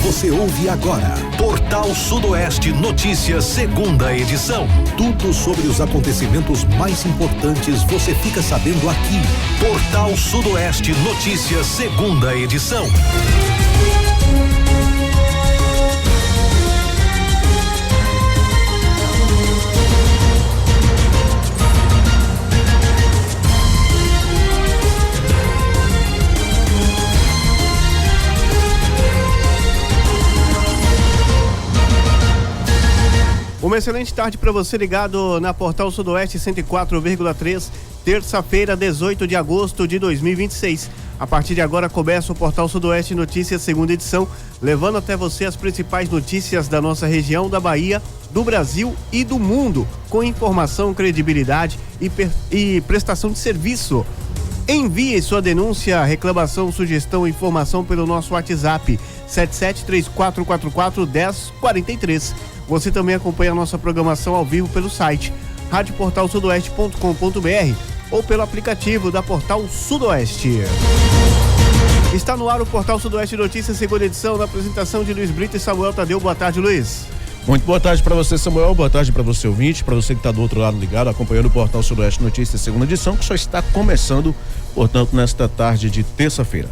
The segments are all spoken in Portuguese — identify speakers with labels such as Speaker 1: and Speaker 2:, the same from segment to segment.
Speaker 1: Você ouve agora Portal Sudoeste Notícias, segunda edição. Tudo sobre os acontecimentos mais importantes você fica sabendo aqui. Portal Sudoeste Notícias, segunda edição.
Speaker 2: Uma excelente tarde para você ligado na Portal Sudoeste 104,3, terça-feira, 18 de agosto de 2026. A partir de agora começa o Portal Sudoeste Notícias, segunda edição, levando até você as principais notícias da nossa região, da Bahia, do Brasil e do mundo, com informação, credibilidade e prestação de serviço. Envie sua denúncia, reclamação, sugestão, informação pelo nosso WhatsApp 7734441043. Você também acompanha a nossa programação ao vivo pelo site radioportalsudoeste.com.br ou pelo aplicativo da Portal Sudoeste. Está no ar o Portal Sudoeste Notícias, segunda edição, na apresentação de Luiz Brito e Samuel Tadeu. Boa tarde, Luiz.
Speaker 3: Muito boa tarde para você, Samuel. Boa tarde para você, ouvinte, para você que está do outro lado ligado, acompanhando o Portal Sudoeste Notícias, segunda edição, que só está começando, portanto, nesta tarde de terça-feira.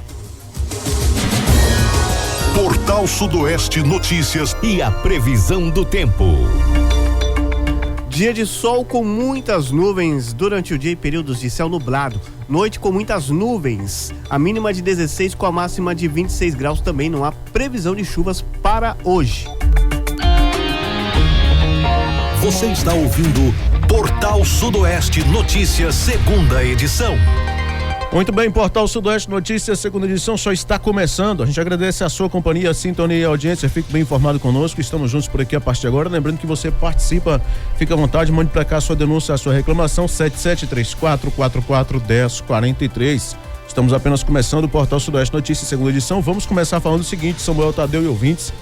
Speaker 1: Portal Sudoeste Notícias e a previsão do tempo.
Speaker 2: Dia de sol com muitas nuvens durante o dia e períodos de céu nublado. Noite com muitas nuvens. A mínima de 16 com a máxima de 26 graus. Também não há previsão de chuvas para hoje.
Speaker 1: Você está ouvindo Portal Sudoeste Notícias, segunda edição.
Speaker 3: Muito bem, Portal Sudoeste Notícias, segunda edição, só está começando. A gente agradece a sua companhia, a sintonia e a audiência. Fique bem informado conosco, estamos juntos por aqui a partir de agora. Lembrando que você participa, fica à vontade, mande para cá a sua denúncia, a sua reclamação, 7734441043. Estamos apenas começando o Portal Sudoeste Notícias, segunda edição. Vamos começar falando o seguinte, Samuel Tadeu e ouvintes.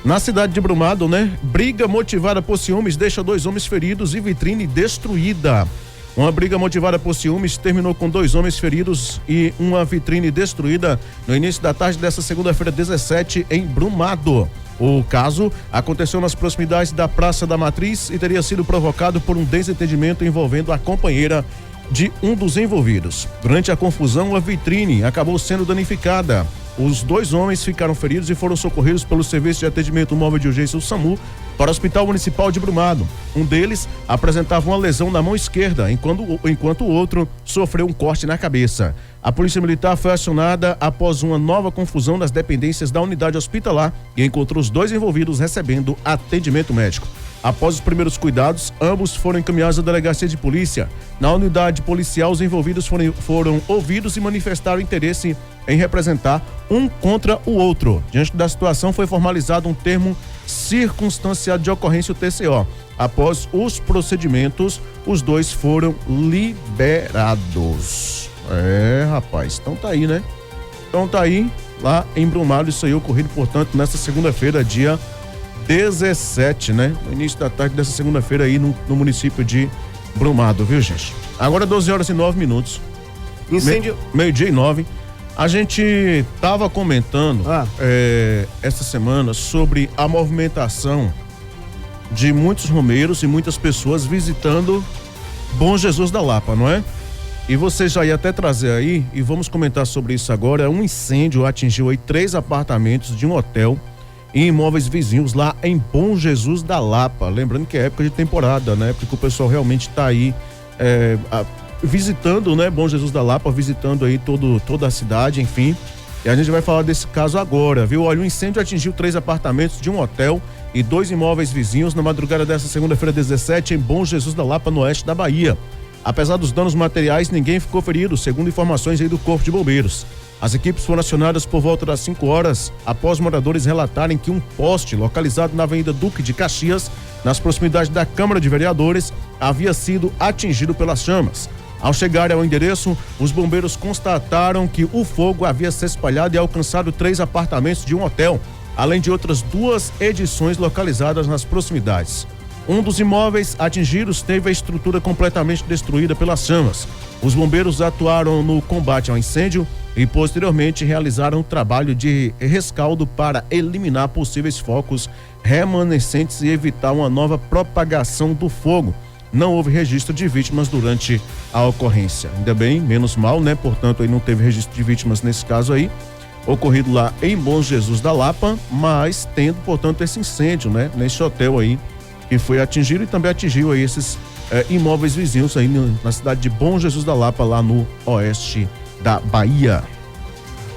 Speaker 3: Na cidade de Brumado, briga motivada por ciúmes deixa 2 homens feridos e vitrine destruída. Uma briga motivada por ciúmes terminou com 2 homens feridos e uma vitrine destruída no início da tarde desta segunda-feira 17 em Brumado. O caso aconteceu nas proximidades da Praça da Matriz e teria sido provocado por um desentendimento envolvendo a companheira de um dos envolvidos. Durante a confusão, a vitrine acabou sendo danificada. Os 2 homens ficaram feridos e foram socorridos pelo Serviço de Atendimento Móvel de Urgência, o SAMU, para o Hospital Municipal de Brumado. Um deles apresentava uma lesão na mão esquerda, enquanto o outro sofreu um corte na cabeça. A Polícia Militar foi acionada após uma nova confusão nas dependências da unidade hospitalar e encontrou os 2 envolvidos recebendo atendimento médico. Após os primeiros cuidados, ambos foram encaminhados à delegacia de polícia. Na unidade policial, os envolvidos foram ouvidos e manifestaram interesse em representar um contra o outro. Diante da situação, foi formalizado um termo circunstanciado de ocorrência, o TCO. Após os procedimentos, os 2 foram liberados. Rapaz, então tá aí, né? Então tá aí, lá em Brumado, isso aí ocorrido, portanto, nesta segunda-feira, dia 17, né? No início da tarde dessa segunda-feira aí no município de Brumado, viu, gente? Agora 12h09.
Speaker 2: Incêndio.
Speaker 3: Meio-dia e 9. A gente tava comentando essa semana sobre a movimentação de muitos romeiros e muitas pessoas visitando Bom Jesus da Lapa, não é? E você já ia até trazer aí, e vamos comentar sobre isso agora. Um incêndio atingiu aí 3 apartamentos de um hotel e imóveis vizinhos lá em Bom Jesus da Lapa. Lembrando que é época de temporada, né? Porque o pessoal realmente tá aí visitando, né? Bom Jesus da Lapa, visitando aí toda a cidade, enfim. E a gente vai falar desse caso agora, viu? Olha, o incêndio atingiu 3 apartamentos de um hotel e 2 imóveis vizinhos na madrugada dessa segunda-feira 17 em Bom Jesus da Lapa, no oeste da Bahia. Apesar dos danos materiais, ninguém ficou ferido, segundo informações aí do Corpo de Bombeiros. As equipes foram acionadas por volta das 5 horas, após moradores relatarem que um poste localizado na Avenida Duque de Caxias, nas proximidades da Câmara de Vereadores, havia sido atingido pelas chamas. Ao chegarem ao endereço, os bombeiros constataram que o fogo havia se espalhado e alcançado 3 apartamentos de um hotel, além de outras 2 edições localizadas nas proximidades. Um dos imóveis atingidos teve a estrutura completamente destruída pelas chamas. Os bombeiros atuaram no combate ao incêndio e posteriormente realizaram um trabalho de rescaldo para eliminar possíveis focos remanescentes e evitar uma nova propagação do fogo. Não houve registro de vítimas durante a ocorrência. Ainda bem, menos mal, né? Portanto, aí não teve registro de vítimas nesse caso aí, ocorrido lá em Bom Jesus da Lapa, mas tendo, portanto, esse incêndio, né? Nesse hotel aí, que foi atingido e também atingiu aí esses imóveis vizinhos aí na cidade de Bom Jesus da Lapa, lá no oeste da Bahia.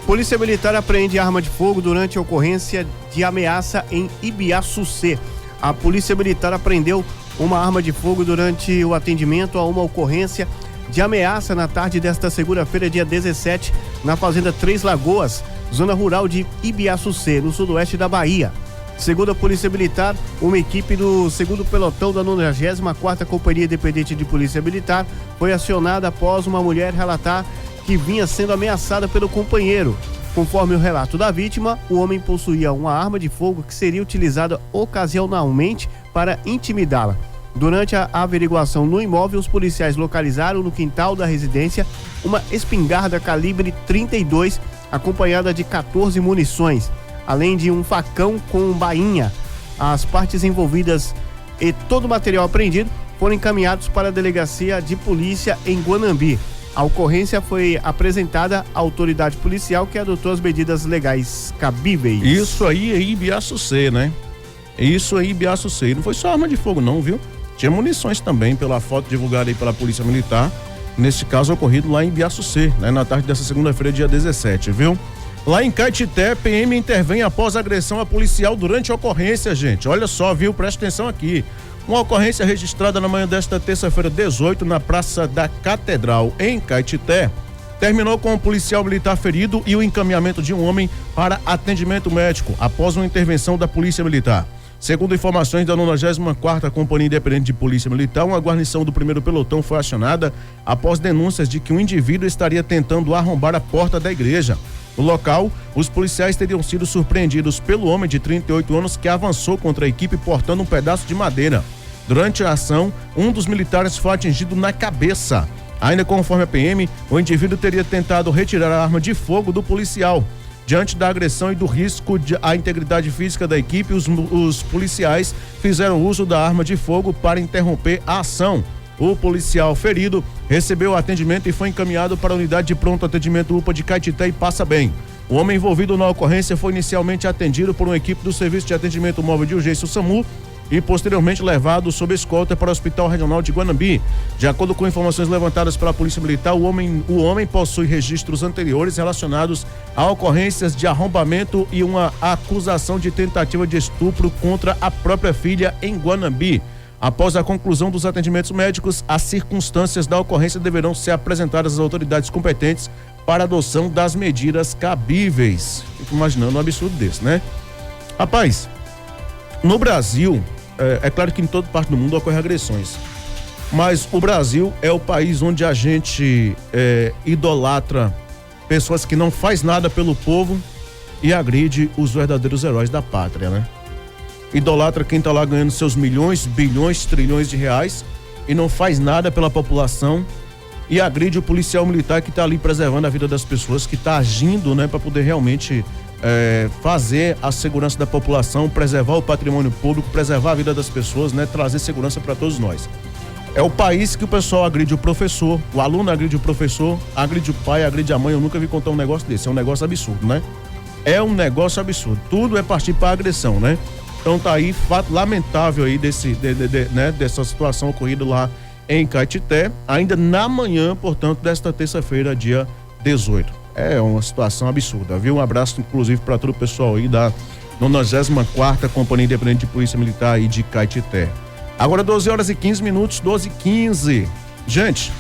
Speaker 2: Polícia Militar apreende arma de fogo durante a ocorrência de ameaça em Ibiaçucê. A Polícia Militar apreendeu uma arma de fogo durante o atendimento a uma ocorrência de ameaça na tarde desta segunda-feira, dia 17, na Fazenda Três Lagoas, zona rural de Ibiaçucê, no sudoeste da Bahia. Segundo a Polícia Militar, uma equipe do 2º Pelotão da 94ª Companhia Independente de Polícia Militar foi acionada após uma mulher relatar que vinha sendo ameaçada pelo companheiro. Conforme o relato da vítima, o homem possuía uma arma de fogo que seria utilizada ocasionalmente para intimidá-la. Durante a averiguação no imóvel, os policiais localizaram no quintal da residência uma espingarda calibre 32, acompanhada de 14 munições, além de um facão com bainha. As partes envolvidas e todo o material apreendido foram encaminhados para a delegacia de polícia em Guanambi. A ocorrência foi apresentada à autoridade policial, que adotou as medidas legais cabíveis.
Speaker 3: Isso aí é Ibiaçucê, né? Isso aí, Ibiaçucê. Não foi só arma de fogo não, viu? Tinha munições também, pela foto divulgada aí pela Polícia Militar, nesse caso ocorrido lá em Ibiaçucê, né? Na tarde dessa segunda-feira, dia 17, viu? Lá em Caetité, PM intervém após agressão a policial durante a ocorrência, gente. Olha só, viu? Presta atenção aqui. Uma ocorrência registrada na manhã desta terça-feira, 18, na Praça da Catedral, em Caetité, terminou com um policial militar ferido e o encaminhamento de um homem para atendimento médico após uma intervenção da Polícia Militar. Segundo informações da 94ª Companhia Independente de Polícia Militar, uma guarnição do 1º Pelotão foi acionada após denúncias de que um indivíduo estaria tentando arrombar a porta da igreja. No local, os policiais teriam sido surpreendidos pelo homem de 38 anos que avançou contra a equipe portando um pedaço de madeira. Durante a ação, um dos militares foi atingido na cabeça. Ainda conforme a PM, o indivíduo teria tentado retirar a arma de fogo do policial. Diante da agressão e do risco à integridade física da equipe, os policiais fizeram uso da arma de fogo para interromper a ação. O policial ferido recebeu atendimento e foi encaminhado para a unidade de pronto atendimento UPA de Caetité e passa bem. O homem envolvido na ocorrência foi inicialmente atendido por uma equipe do Serviço de Atendimento Móvel de Urgência, o SAMU, e posteriormente levado sob escolta para o Hospital Regional de Guanambi. De acordo com informações levantadas pela Polícia Militar, o homem possui registros anteriores relacionados a ocorrências de arrombamento e uma acusação de tentativa de estupro contra a própria filha em Guanambi. Após a conclusão dos atendimentos médicos, as circunstâncias da ocorrência deverão ser apresentadas às autoridades competentes para adoção das medidas cabíveis. Fico imaginando um absurdo desse, né? Rapaz, no Brasil, é claro que em toda parte do mundo ocorrem agressões, mas o Brasil é o país onde a gente idolatra pessoas que não faz nada pelo povo e agride os verdadeiros heróis da pátria, né? Idolatra quem tá lá ganhando seus milhões, bilhões, trilhões de reais e não faz nada pela população e agride o policial militar que tá ali preservando a vida das pessoas, que tá agindo, né, para poder realmente fazer a segurança da população, preservar o patrimônio público, preservar a vida das pessoas, né, trazer segurança para todos nós. É o país que o pessoal agride o professor, o aluno agride o professor, agride o pai, agride a mãe. Eu nunca vi contar um negócio desse, é um negócio absurdo, né? É um negócio absurdo, tudo é partir para agressão, né? Então tá aí, fato lamentável aí dessa situação ocorrida lá em Caetité, ainda na manhã, portanto, desta terça-feira, dia 18. É uma situação absurda, viu? Um abraço, inclusive, para todo o pessoal aí da 94ª Companhia Independente de Polícia Militar aí de Caetité. Agora 12h15, 12h15. Gente,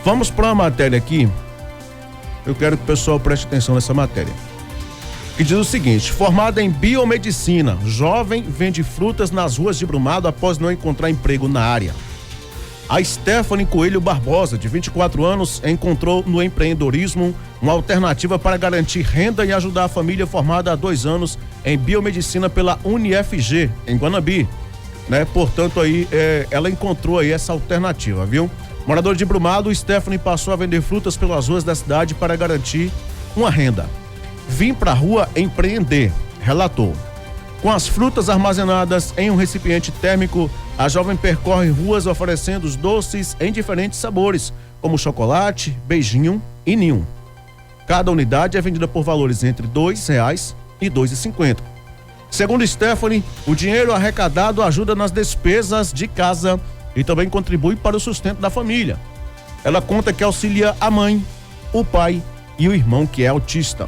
Speaker 3: vamos para uma matéria aqui. Eu quero que o pessoal preste atenção nessa matéria. Que diz o seguinte: formada em biomedicina, jovem vende frutas nas ruas de Brumado após não encontrar emprego na área. A Stephanie Coelho Barbosa, de 24 anos, encontrou no empreendedorismo uma alternativa para garantir renda e ajudar a família formada há 2 anos em biomedicina pela UniFG, em Guanambi, né? Portanto, aí ela encontrou aí essa alternativa, viu? Morador de Brumado, Stephanie passou a vender frutas pelas ruas da cidade para garantir uma renda. Vim pra rua empreender, relatou. Com as frutas armazenadas em um recipiente térmico, a jovem percorre ruas oferecendo os doces em diferentes sabores, como chocolate, beijinho e ninho. Cada unidade é vendida por valores entre R$2 e R$2,50. Segundo Stephanie, o dinheiro arrecadado ajuda nas despesas de casa e também contribui para o sustento da família. Ela conta que auxilia a mãe, o pai e o irmão que é autista.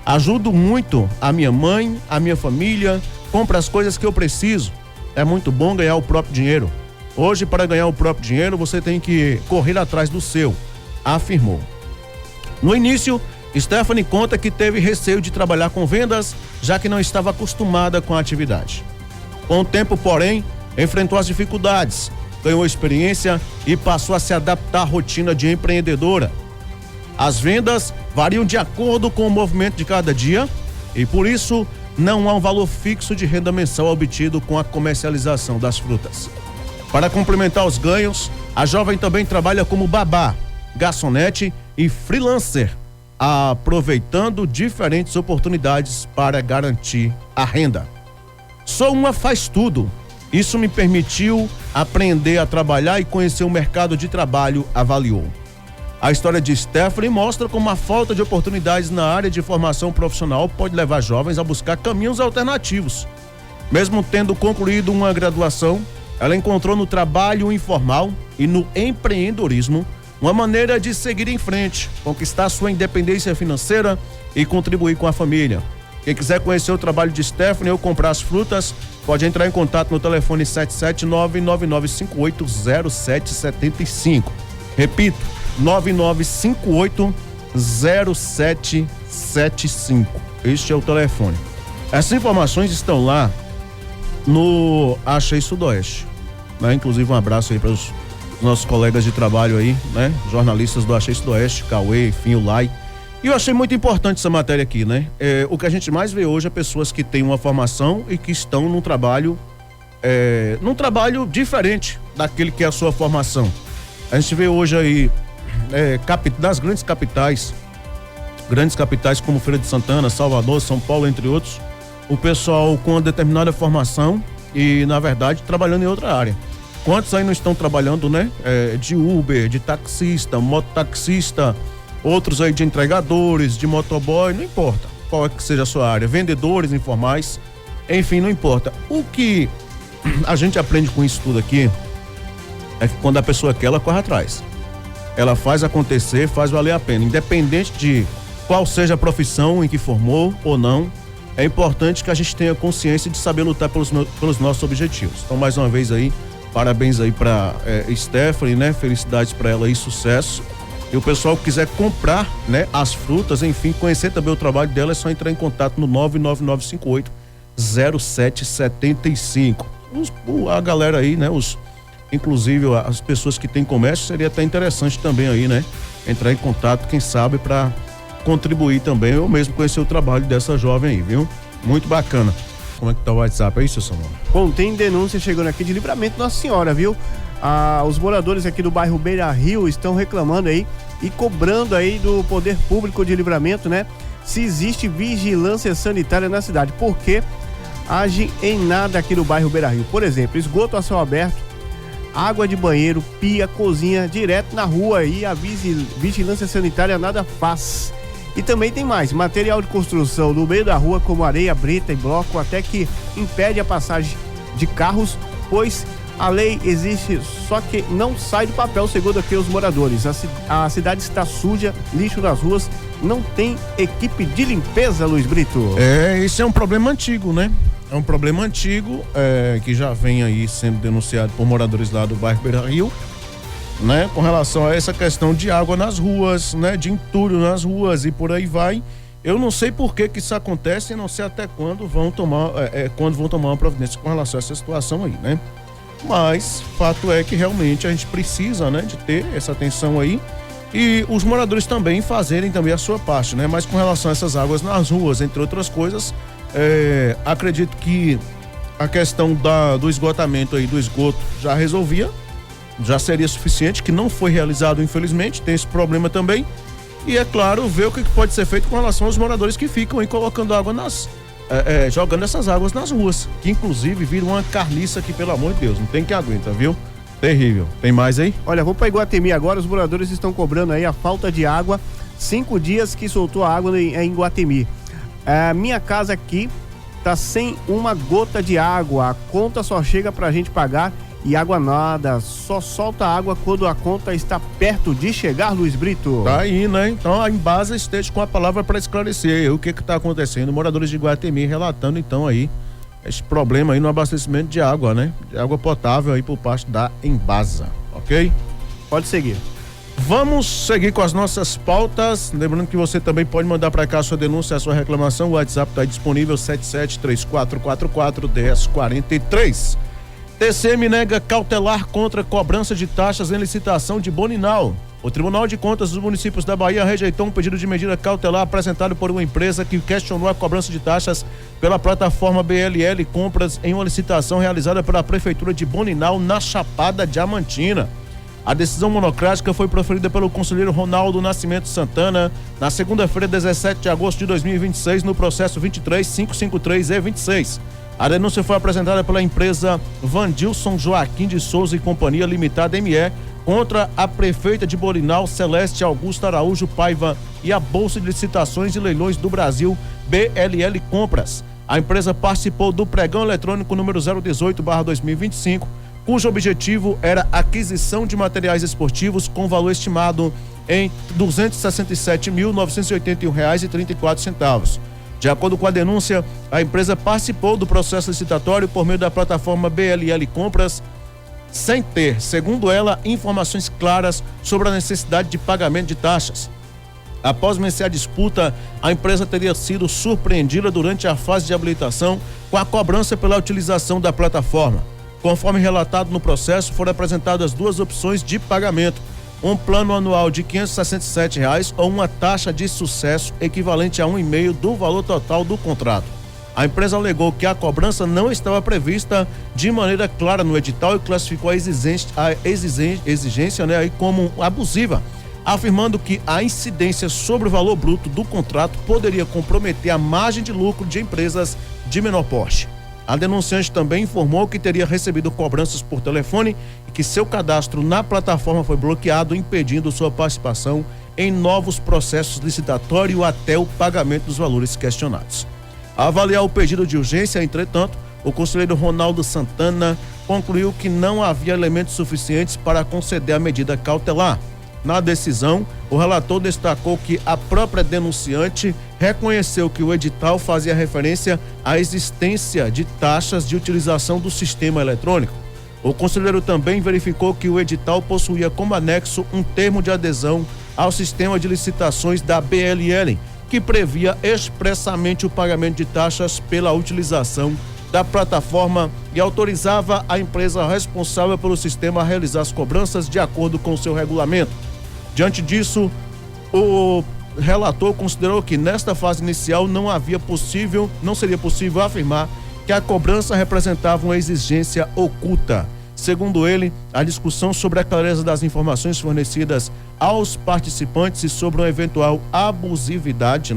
Speaker 3: Ajudo muito a minha mãe, a minha família, compro as coisas que eu preciso. É muito bom ganhar o próprio dinheiro. Hoje, para ganhar o próprio dinheiro, você tem que correr atrás do seu, afirmou. No início, Stephanie conta que teve receio de trabalhar com vendas, já que não estava acostumada com a atividade. Com o tempo, porém, enfrentou as dificuldades, ganhou experiência e passou a se adaptar à rotina de empreendedora. As vendas variam de acordo com o movimento de cada dia e, por isso, não há um valor fixo de renda mensal obtido com a comercialização das frutas. Para complementar os ganhos, a jovem também trabalha como babá, garçonete e freelancer, aproveitando diferentes oportunidades para garantir a renda. Sou uma faz-tudo. Isso me permitiu aprender a trabalhar e conhecer o mercado de trabalho, avaliou. A história de Stephanie mostra como a falta de oportunidades na área de formação profissional pode levar jovens a buscar caminhos alternativos. Mesmo tendo concluído uma graduação, ela encontrou no trabalho informal e no empreendedorismo uma maneira de seguir em frente, conquistar sua independência financeira e contribuir com a família. Quem quiser conhecer o trabalho de Stephanie ou comprar as frutas, pode entrar em contato no telefone 779-9958-0775. Repito, 9958-0775. Este é o telefone. Essas informações estão lá no Achei Sudoeste, né? Inclusive um abraço aí para os nossos colegas de trabalho aí, né? Jornalistas do Achei Sudoeste, Cauê, enfim, o Lai. E eu achei muito importante essa matéria aqui, né? O que a gente mais vê hoje é pessoas que têm uma formação e que estão num trabalho diferente daquele que é a sua formação. A gente vê hoje aí das grandes capitais como Feira de Santana, Salvador, São Paulo, entre outros, o pessoal com uma determinada formação e, na verdade, trabalhando em outra área. Quantos aí não estão trabalhando, né? De Uber, de taxista, mototaxista, outros aí de entregadores, de motoboy, não importa qual é que seja a sua área, vendedores informais, enfim, não importa. O que a gente aprende com isso tudo aqui é que quando a pessoa quer, ela corre atrás. Ela faz acontecer, faz valer a pena, independente de qual seja a profissão em que formou ou não. É importante que a gente tenha consciência de saber lutar pelos nossos objetivos. Então, mais uma vez aí, parabéns aí pra Stephanie, né? Felicidades pra ela e sucesso. E o pessoal que quiser comprar, né, as frutas, enfim, conhecer também o trabalho dela, é só entrar em contato no 99958-0775. A galera aí, né, inclusive as pessoas que têm comércio, seria até interessante também aí, né, entrar em contato, quem sabe, para contribuir também, eu mesmo conhecer o trabalho dessa jovem aí, viu? Muito bacana. Como é que tá o WhatsApp aí, seu Samuel?
Speaker 2: Bom, tem denúncia chegando aqui de Livramento Nossa Senhora, viu? Os moradores aqui do bairro Beira Rio estão reclamando aí e cobrando aí do poder público de Livramento, né? Se existe vigilância sanitária na cidade, porque age em nada aqui no bairro Beira Rio. Por exemplo, esgoto a céu aberto, água de banheiro, pia, cozinha, direto na rua aí, a vigilância sanitária nada faz. E também tem mais, material de construção no meio da rua, como areia, brita e bloco, até que impede a passagem de carros, pois a lei existe, só que não sai do papel, segundo aqui os moradores. A cidade está suja, lixo nas ruas, não tem equipe de limpeza, Luiz Brito.
Speaker 3: Esse é um problema antigo, né? É um problema antigo, que já vem aí sendo denunciado por moradores lá do bairro Beira Rio, né? Com relação a essa questão de água nas ruas, né? De entulho nas ruas e por aí vai. Eu não sei por que isso acontece e não sei até quando vão tomar uma providência com relação a essa situação aí, né? Mas fato é que realmente a gente precisa, né, de ter essa atenção aí e os moradores também fazerem também a sua parte, né? Mas com relação a essas águas nas ruas, entre outras coisas, acredito que a questão do esgotamento aí, do esgoto já resolvia, já seria suficiente, que não foi realizado, infelizmente, tem esse problema também. E é claro, ver o que pode ser feito com relação aos moradores que ficam aí colocando água jogando essas águas nas ruas, que inclusive viram uma carniça aqui, pelo amor de Deus, não tem quem aguenta, viu? Terrível. Tem mais aí?
Speaker 2: Olha, vou para Iguatemi agora, os moradores estão cobrando aí a falta de água, 5 dias que soltou a água em Iguatemi. A minha casa aqui tá sem uma gota de água, a conta só chega pra gente pagar e água nada, só solta água quando a conta está perto de chegar, Luiz Brito.
Speaker 3: Tá aí, né? Então a Embasa esteja com a palavra para esclarecer o que tá acontecendo. Moradores de Iguatemi relatando então aí esse problema aí no abastecimento de água, né? De água potável aí por parte da Embasa, ok?
Speaker 2: Pode seguir.
Speaker 3: Vamos seguir com as nossas pautas, lembrando que você também pode mandar para cá a sua denúncia, a sua reclamação, o WhatsApp está disponível 7734441043. TCM nega cautelar contra cobrança de taxas em licitação de Boninal. O Tribunal de Contas dos Municípios da Bahia rejeitou um pedido de medida cautelar apresentado por uma empresa que questionou a cobrança de taxas pela plataforma BLL Compras em uma licitação realizada pela Prefeitura de Boninal, na Chapada Diamantina. A decisão monocrática foi proferida pelo conselheiro Ronaldo Nascimento Santana na segunda-feira, 17 de agosto de 2026, no processo 23553E26. A denúncia foi apresentada pela empresa Vandilson Joaquim de Souza e Companhia Limitada ME contra a prefeita de Boninal, Celeste Augusta Araújo Paiva, e a Bolsa de Licitações e Leilões do Brasil, BLL Compras. A empresa participou do pregão eletrônico número 018/2025, cujo objetivo era a aquisição de materiais esportivos com valor estimado em R$ 267.981,34. De acordo com a denúncia, a empresa participou do processo licitatório por meio da plataforma BLL Compras, sem ter, segundo ela, informações claras sobre a necessidade de pagamento de taxas. Após vencer a disputa, a empresa teria sido surpreendida durante a fase de habilitação com a cobrança pela utilização da plataforma. Conforme relatado no processo, foram apresentadas duas opções de pagamento: um plano anual de R$ 567 ou uma taxa de sucesso equivalente a 1,5 do valor total do contrato. A empresa alegou que a cobrança não estava prevista de maneira clara no edital e classificou a exigência aí como abusiva, afirmando que a incidência sobre o valor bruto do contrato poderia comprometer a margem de lucro de empresas de menor porte. A denunciante também informou que teria recebido cobranças por telefone e que seu cadastro na plataforma foi bloqueado, impedindo sua participação em novos processos licitatórios até o pagamento dos valores questionados. A avaliar o pedido de urgência, entretanto, o conselheiro Ronaldo Santana concluiu que não havia elementos suficientes para conceder a medida cautelar. Na decisão, o relator destacou que a própria denunciante reconheceu que o edital fazia referência à existência de taxas de utilização do sistema eletrônico. O conselheiro também verificou que o edital possuía como anexo um termo de adesão ao sistema de licitações da BLL, que previa expressamente o pagamento de taxas pela utilização da plataforma e autorizava a empresa responsável pelo sistema a realizar as cobranças de acordo com o seu regulamento. Diante disso, o relator considerou que nesta fase inicial não seria possível afirmar que a cobrança representava uma exigência oculta. Segundo ele, a discussão sobre a clareza das informações fornecidas aos participantes e sobre uma eventual abusividade,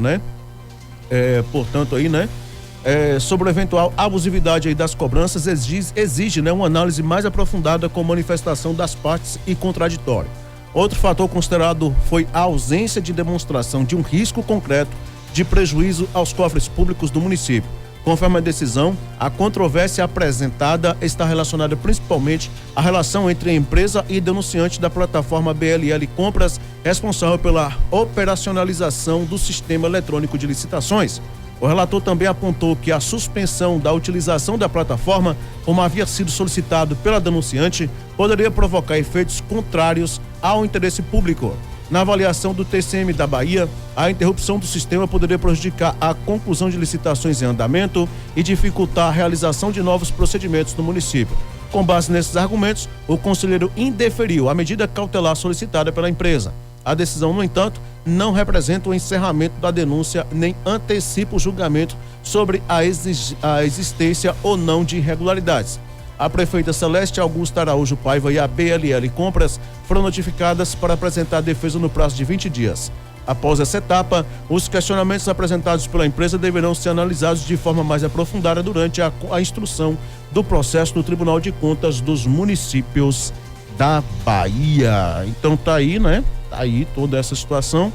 Speaker 3: sobre a eventual abusividade aí das cobranças exige uma análise mais aprofundada com manifestação das partes e contraditório. Outro fator considerado foi a ausência de demonstração de um risco concreto de prejuízo aos cofres públicos do município. Conforme a decisão, a controvérsia apresentada está relacionada principalmente à relação entre a empresa e denunciante da plataforma BLL Compras, responsável pela operacionalização do sistema eletrônico de licitações. O relator também apontou que a suspensão da utilização da plataforma, como havia sido solicitado pela denunciante, poderia provocar efeitos contrários ao interesse público. Na avaliação do TCM da Bahia, a interrupção do sistema poderia prejudicar a conclusão de licitações em andamento e dificultar a realização de novos procedimentos no município. Com base nesses argumentos, o conselheiro indeferiu a medida cautelar solicitada pela empresa. A decisão, no entanto, não representa o encerramento da denúncia nem antecipa o julgamento sobre a existência ou não de irregularidades. A prefeita Celeste Augusta Araújo Paiva e a BLL Compras foram notificadas para apresentar a defesa no prazo de 20 dias. Após essa etapa, os questionamentos apresentados pela empresa deverão ser analisados de forma mais aprofundada durante a instrução do processo no Tribunal de Contas dos Municípios da Bahia. Então tá aí, né? Tá aí toda essa situação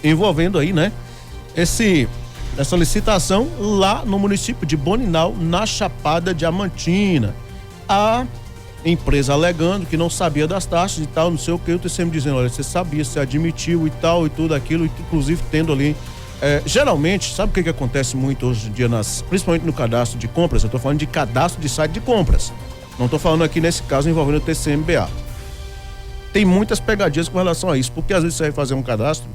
Speaker 3: envolvendo aí, né? Essa licitação lá no município de Boninal, na Chapada Diamantina. A empresa alegando que não sabia das taxas e tal, não sei o que, o TCM dizendo, olha, você sabia, você admitiu e tal, e tudo aquilo, inclusive tendo ali, geralmente, sabe o que acontece muito hoje em dia, principalmente no cadastro de compras? Eu tô falando de cadastro de site de compras, não tô falando aqui nesse caso envolvendo o TCMBA. Tem muitas pegadinhas com relação a isso, porque às vezes você vai fazer um cadastro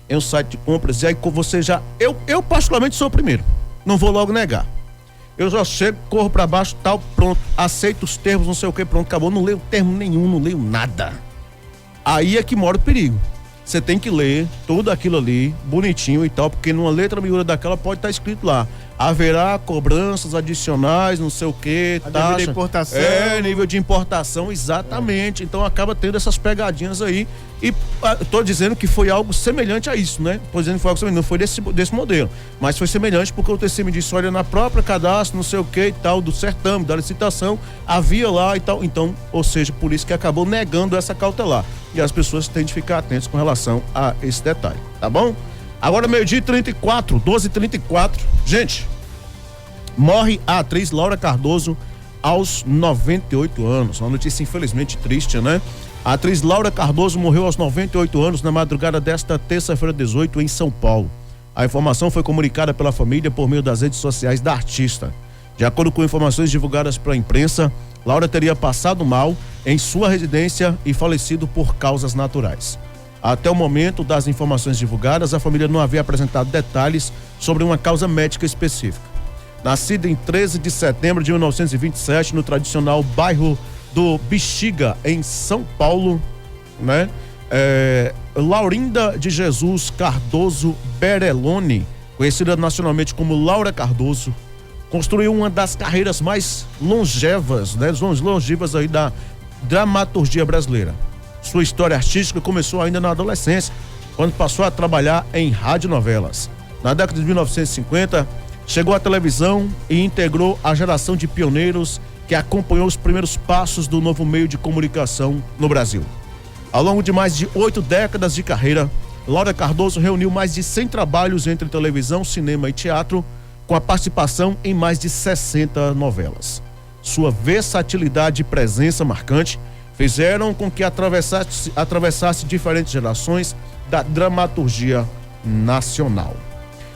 Speaker 3: em um site de compras e aí você já, eu particularmente sou o primeiro, não vou logo negar. Eu já chego, corro pra baixo, tal, pronto, aceito os termos, não sei o que, pronto, acabou, não leio termo nenhum, não leio nada. Aí é que mora o perigo. Você tem que ler tudo aquilo ali, bonitinho e tal, porque numa letra miúda daquela pode estar escrito lá, haverá cobranças adicionais, não sei o que, taxa.
Speaker 2: Nível de importação.
Speaker 3: Nível de importação, exatamente. Então acaba tendo essas pegadinhas aí. E tô dizendo que foi algo semelhante a isso, né? Tô dizendo que foi algo semelhante, não foi desse modelo. Mas foi semelhante porque o TC me disse, olha, na própria cadastro, não sei o que e tal, do certame, da licitação, havia lá e tal. Então, ou seja, por isso que acabou negando essa cautelar. E as pessoas têm de ficar atentas com relação a esse detalhe, tá bom? Agora, 12h34. Gente, morre a atriz Laura Cardoso aos 98 anos. Uma notícia infelizmente triste, né? A atriz Laura Cardoso morreu aos 98 anos na madrugada desta terça-feira 18 em São Paulo. A informação foi comunicada pela família por meio das redes sociais da artista. De acordo com informações divulgadas pela imprensa, Laura teria passado mal em sua residência e falecido por causas naturais. Até o momento das informações divulgadas, a família não havia apresentado detalhes sobre uma causa médica específica. Nascida em 13 de setembro de 1927, no tradicional bairro do Bexiga, em São Paulo, né? Laurinda de Jesus Cardoso Berelloni, conhecida nacionalmente como Laura Cardoso, construiu uma das carreiras mais longevas, né? Longevas aí da dramaturgia brasileira. Sua história artística começou ainda na adolescência, quando passou a trabalhar em radionovelas. Na década de 1950, chegou à televisão e integrou a geração de pioneiros que acompanhou os primeiros passos do novo meio de comunicação no Brasil. Ao longo de mais de 8 décadas de carreira, Laura Cardoso reuniu mais de 100 trabalhos entre televisão, cinema e teatro, com a participação em mais de 60 novelas. Sua versatilidade e presença marcante fizeram com que atravessasse diferentes gerações da dramaturgia nacional.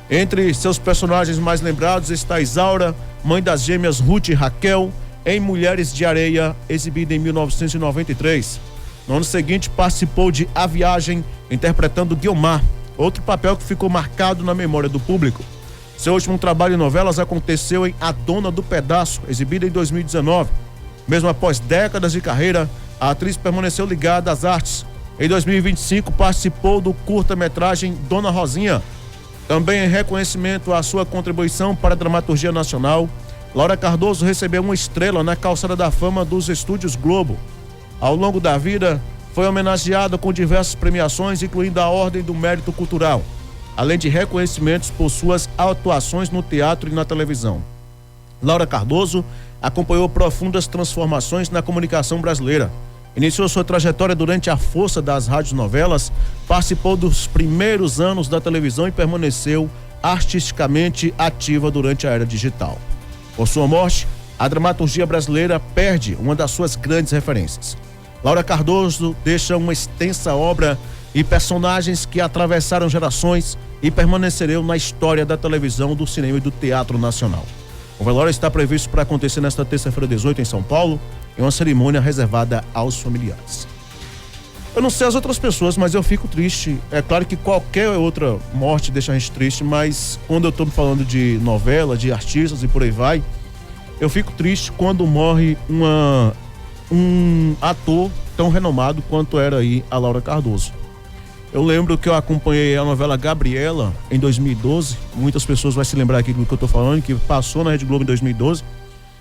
Speaker 3: Entre seus personagens mais lembrados está Isaura, mãe das gêmeas Ruth e Raquel, em Mulheres de Areia, exibida em 1993. No ano seguinte, participou de A Viagem, interpretando Guiomar, outro papel que ficou marcado na memória do público. Seu último trabalho em novelas aconteceu em A Dona do Pedaço, exibida em 2019. Mesmo após décadas de carreira, a atriz permaneceu ligada às artes. Em 2025, participou do curta-metragem Dona Rosinha. Também em reconhecimento à sua contribuição para a dramaturgia nacional, Laura Cardoso recebeu uma estrela na Calçada da Fama dos Estúdios Globo. Ao longo da vida, foi homenageada com diversas premiações, incluindo a Ordem do Mérito Cultural, além de reconhecimentos por suas atuações no teatro e na televisão. Laura Cardoso acompanhou profundas transformações na comunicação brasileira. Iniciou sua trajetória durante a força das radionovelas, participou dos primeiros anos da televisão e permaneceu artisticamente ativa durante a era digital. Por sua morte, a dramaturgia brasileira perde uma das suas grandes referências. Laura Cardoso deixa uma extensa obra e personagens que atravessaram gerações e permanecerão na história da televisão, do cinema e do teatro nacional. O velório está previsto para acontecer nesta terça-feira 18 em São Paulo, em uma cerimônia reservada aos familiares. Eu não sei as outras pessoas, mas eu fico triste. É claro que qualquer outra morte deixa a gente triste, mas quando eu estou falando de novela, de artistas e por aí vai, eu fico triste quando morre um ator tão renomado quanto era aí a Laura Cardoso. Eu lembro que eu acompanhei a novela Gabriela em 2012. Muitas pessoas vão se lembrar aqui do que eu estou falando, que passou na Rede Globo em 2012.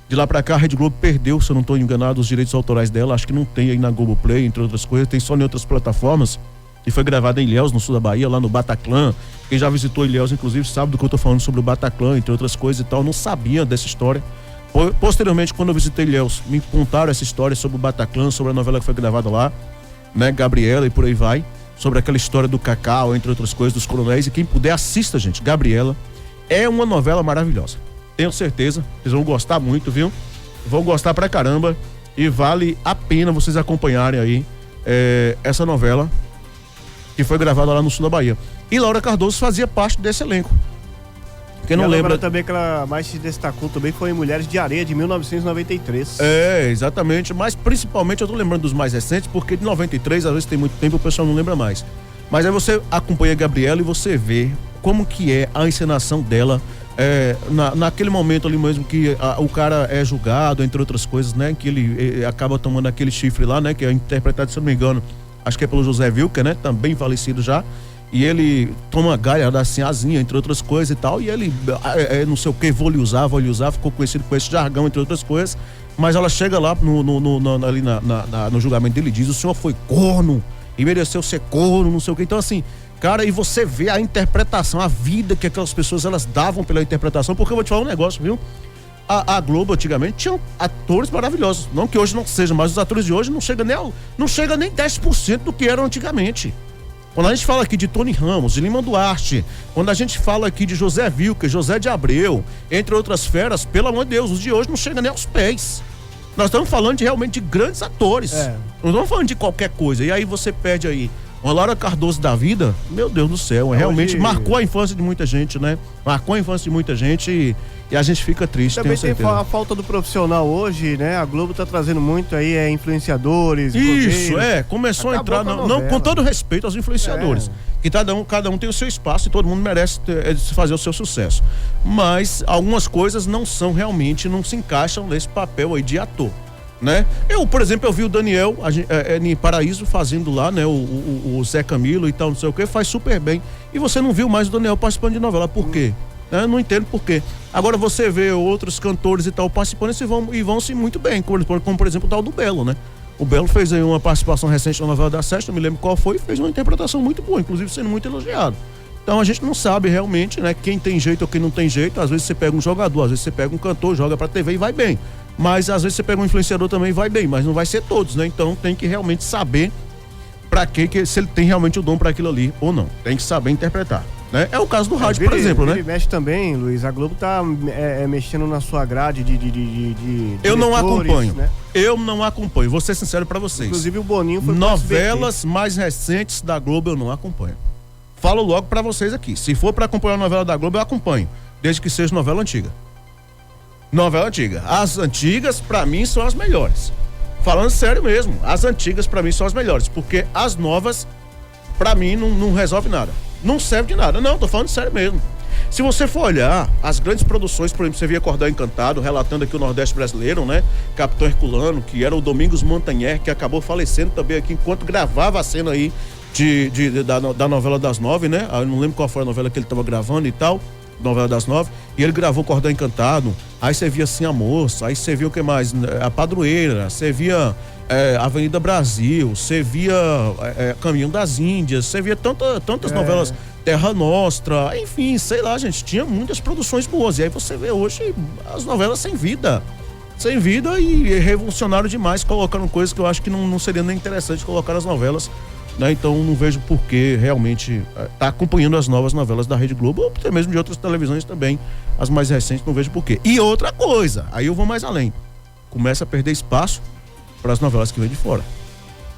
Speaker 3: De lá pra cá, a Rede Globo perdeu, se eu não estou enganado, os direitos autorais dela. Acho que não tem aí na Globoplay, entre outras coisas. Tem só em outras plataformas. E foi gravada em Ilhéus, no sul da Bahia, lá no Bataclan. Quem já visitou Ilhéus, inclusive, sabe do que eu tô falando sobre o Bataclan, entre outras coisas e tal. Eu não sabia dessa história. Posteriormente, quando eu visitei Ilhéus, me contaram essa história sobre o Bataclan, sobre a novela que foi gravada lá, né? Gabriela e por aí vai. Sobre aquela história do Cacau, entre outras coisas, dos coronéis. E quem puder, assista, gente. Gabriela é uma novela maravilhosa. Tenho certeza, vocês vão gostar muito, viu? Vão gostar pra caramba. E vale a pena vocês acompanharem aí essa novela que foi gravada lá no sul da Bahia. E Laura Cardoso fazia parte desse elenco. Quem não lembra
Speaker 2: também que ela mais se destacou também foi em Mulheres de Areia, de 1993.
Speaker 3: Exatamente. Mas principalmente eu tô lembrando dos mais recentes, porque de 93, às vezes tem muito tempo, o pessoal não lembra mais. Mas aí você acompanha a Gabriela e você vê como que é a encenação dela naquele momento ali mesmo que o cara é julgado, entre outras coisas, né? Que ele acaba tomando aquele chifre lá, né? Que é interpretado, se eu não me engano, acho que é pelo José Wilker, né? Também falecido já. E ele toma galha assim, asinha, entre outras coisas e tal. E ele, não sei o que, vou lhe usar, ficou conhecido com esse jargão, entre outras coisas. Mas ela chega lá ali no julgamento dele e diz: o senhor foi corno e mereceu ser corno, não sei o que. Então, assim, cara, e você vê a interpretação, a vida que aquelas pessoas elas davam pela interpretação. Porque eu vou te falar um negócio, viu? A Globo antigamente tinha atores maravilhosos. Não que hoje não seja, mas os atores de hoje não chega nem 10% do que eram antigamente. Quando a gente fala aqui de Tony Ramos, de Lima Duarte, quando a gente fala aqui de José Wilker, José de Abreu, entre outras feras, pelo amor de Deus, os de hoje não chegam nem aos pés. Nós estamos falando realmente de grandes atores. Não estamos falando de qualquer coisa. E aí você perde aí uma Laura Cardoso da vida, meu Deus do céu, realmente marcou a infância de muita gente, né? Marcou a infância de muita gente e a gente fica triste,
Speaker 2: também
Speaker 3: tenho certeza.
Speaker 2: Tem a falta do profissional hoje, né? A Globo tá trazendo muito aí influenciadores,
Speaker 3: isso, começou a entrar, não, com todo respeito aos influenciadores, que cada um tem o seu espaço e todo mundo merece fazer o seu sucesso. Mas algumas coisas não se encaixam nesse papel aí de ator. Né? Por exemplo, eu vi o Daniel em Paraíso fazendo lá, né? O Zé Camilo e tal, não sei o que, faz super bem. E você não viu mais o Daniel participando de novela, por quê? Não entendo por quê. Agora você vê outros cantores e tal participando e vão-se muito bem, como por exemplo o tal do Belo, né? O Belo fez aí uma participação recente na novela da Sete, não me lembro qual foi, e fez uma interpretação muito boa, inclusive sendo muito elogiado. Então a gente não sabe realmente, né? Quem tem jeito ou quem não tem jeito. Às vezes você pega um jogador, às vezes você pega um cantor, joga pra TV e vai bem. Mas às vezes você pega um influenciador também e vai bem, mas não vai ser todos, né? Então tem que realmente saber pra se ele tem realmente o dom pra aquilo ali ou não. Tem que saber interpretar, né? É o caso do rádio, por exemplo, né?
Speaker 2: Ele mexe também, Luiz, a Globo tá mexendo na sua grade de
Speaker 3: eu não acompanho, né? Eu não acompanho, vou ser sincero pra vocês.
Speaker 2: Inclusive o Boninho foi
Speaker 3: novelas mais recentes da Globo eu não acompanho. Falo logo pra vocês aqui, se for pra acompanhar a novela da Globo eu acompanho, desde que seja novela antiga. Novela antiga. As antigas, pra mim, são as melhores. Falando sério mesmo, as antigas, pra mim, são as melhores. Porque as novas, pra mim, não resolve nada. Não serve de nada. Não, tô falando sério mesmo. Se você for olhar as grandes produções, por exemplo, você via Cordel Encantado, relatando aqui o Nordeste brasileiro, né? Capitão Herculano, que era o Domingos Montanher, que acabou falecendo também aqui enquanto gravava a cena aí da novela das 9, né? Eu não lembro qual foi a novela que ele tava gravando e tal. Novela das 9, e ele gravou Cordão Encantado. Aí você via assim a Moça, aí você via o que mais? A Padroeira, você via Avenida Brasil, você via Caminho das Índias, você via tantas novelas, Terra Nostra, enfim, sei lá, gente, tinha muitas produções boas. E aí você vê hoje as novelas sem vida e revolucionaram demais, colocando coisas que eu acho que não seria nem interessante colocar nas novelas. Né? Então não vejo por que realmente tá acompanhando as novas novelas da Rede Globo, ou até mesmo de outras televisões também, as mais recentes, não vejo por quê. E outra coisa, aí eu vou mais além, começa a perder espaço para as novelas que vêm de fora,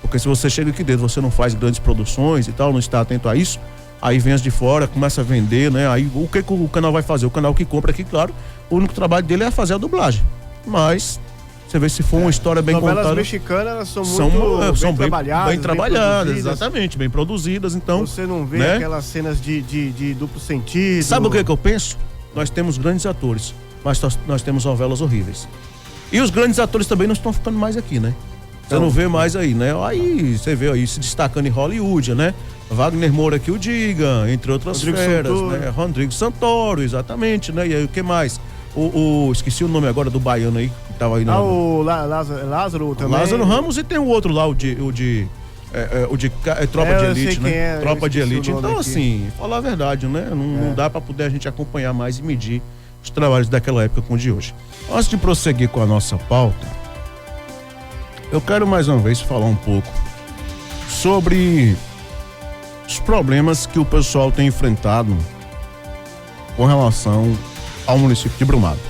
Speaker 3: porque se você chega aqui dentro, você não faz grandes produções e tal, não está atento a isso, aí vem as de fora, começa a vender, né? Aí o que o canal vai fazer? O canal que compra aqui, claro, o único trabalho dele é fazer a dublagem, mas você vê se for uma história bem contada. As novelas
Speaker 2: mexicanas, elas são bem trabalhadas.
Speaker 3: Bem trabalhadas, exatamente, bem produzidas, então...
Speaker 2: Você não vê aquelas cenas de duplo sentido.
Speaker 3: Sabe o que eu penso? Nós temos grandes atores, mas nós temos novelas horríveis. E os grandes atores também não estão ficando mais aqui, né? Você não vê mais aí, né? Aí você vê aí se destacando em Hollywood, né? Wagner Moura que o diga, entre outras feras, né? Rodrigo Santoro, exatamente, né? E aí o que mais? Esqueci o nome agora do baiano aí, que tava aí na...
Speaker 2: o Lázaro também.
Speaker 3: Lázaro Ramos, e tem o outro lá, o de Tropa de Elite, né? Tropa de Elite. Então, assim, falar a verdade, né? Não dá pra poder a gente acompanhar mais e medir os trabalhos daquela época com o de hoje. Antes de prosseguir com a nossa pauta, eu quero mais uma vez falar um pouco sobre os problemas que o pessoal tem enfrentado com relação ao município de Brumado.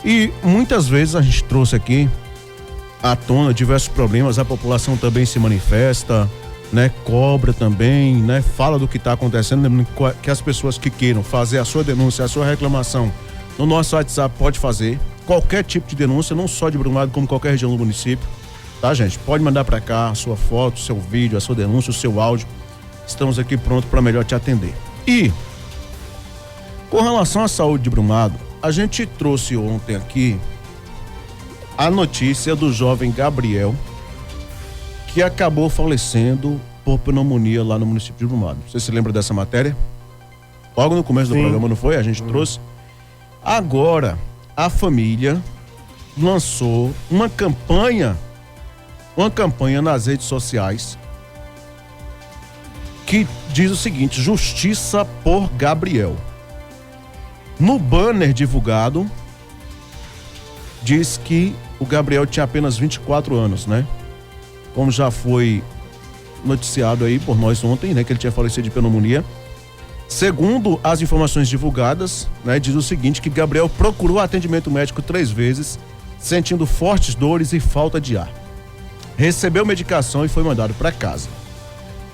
Speaker 3: E muitas vezes a gente trouxe aqui à tona diversos problemas, a população também se manifesta, né? Cobra também, né? Fala do que está acontecendo, lembrando que as pessoas que queiram fazer a sua denúncia, a sua reclamação, no nosso WhatsApp pode fazer qualquer tipo de denúncia, não só de Brumado, como qualquer região do município, tá, gente? Pode mandar para cá a sua foto, o seu vídeo, a sua denúncia, o seu áudio. Estamos aqui prontos para melhor te atender. E com relação à saúde de Brumado, a gente trouxe ontem aqui a notícia do jovem Gabriel, que acabou falecendo por pneumonia lá no município de Brumado. Você se lembra dessa matéria? Logo no começo do programa, não foi? A gente trouxe. Agora, a família lançou uma campanha nas redes sociais que diz o seguinte: Justiça por Gabriel. No banner divulgado, diz que o Gabriel tinha apenas 24 anos, né? Como já foi noticiado aí por nós ontem, né? Que ele tinha falecido de pneumonia. Segundo as informações divulgadas, né? Diz o seguinte, que Gabriel procurou atendimento médico 3 vezes, sentindo fortes dores e falta de ar. Recebeu medicação e foi mandado para casa.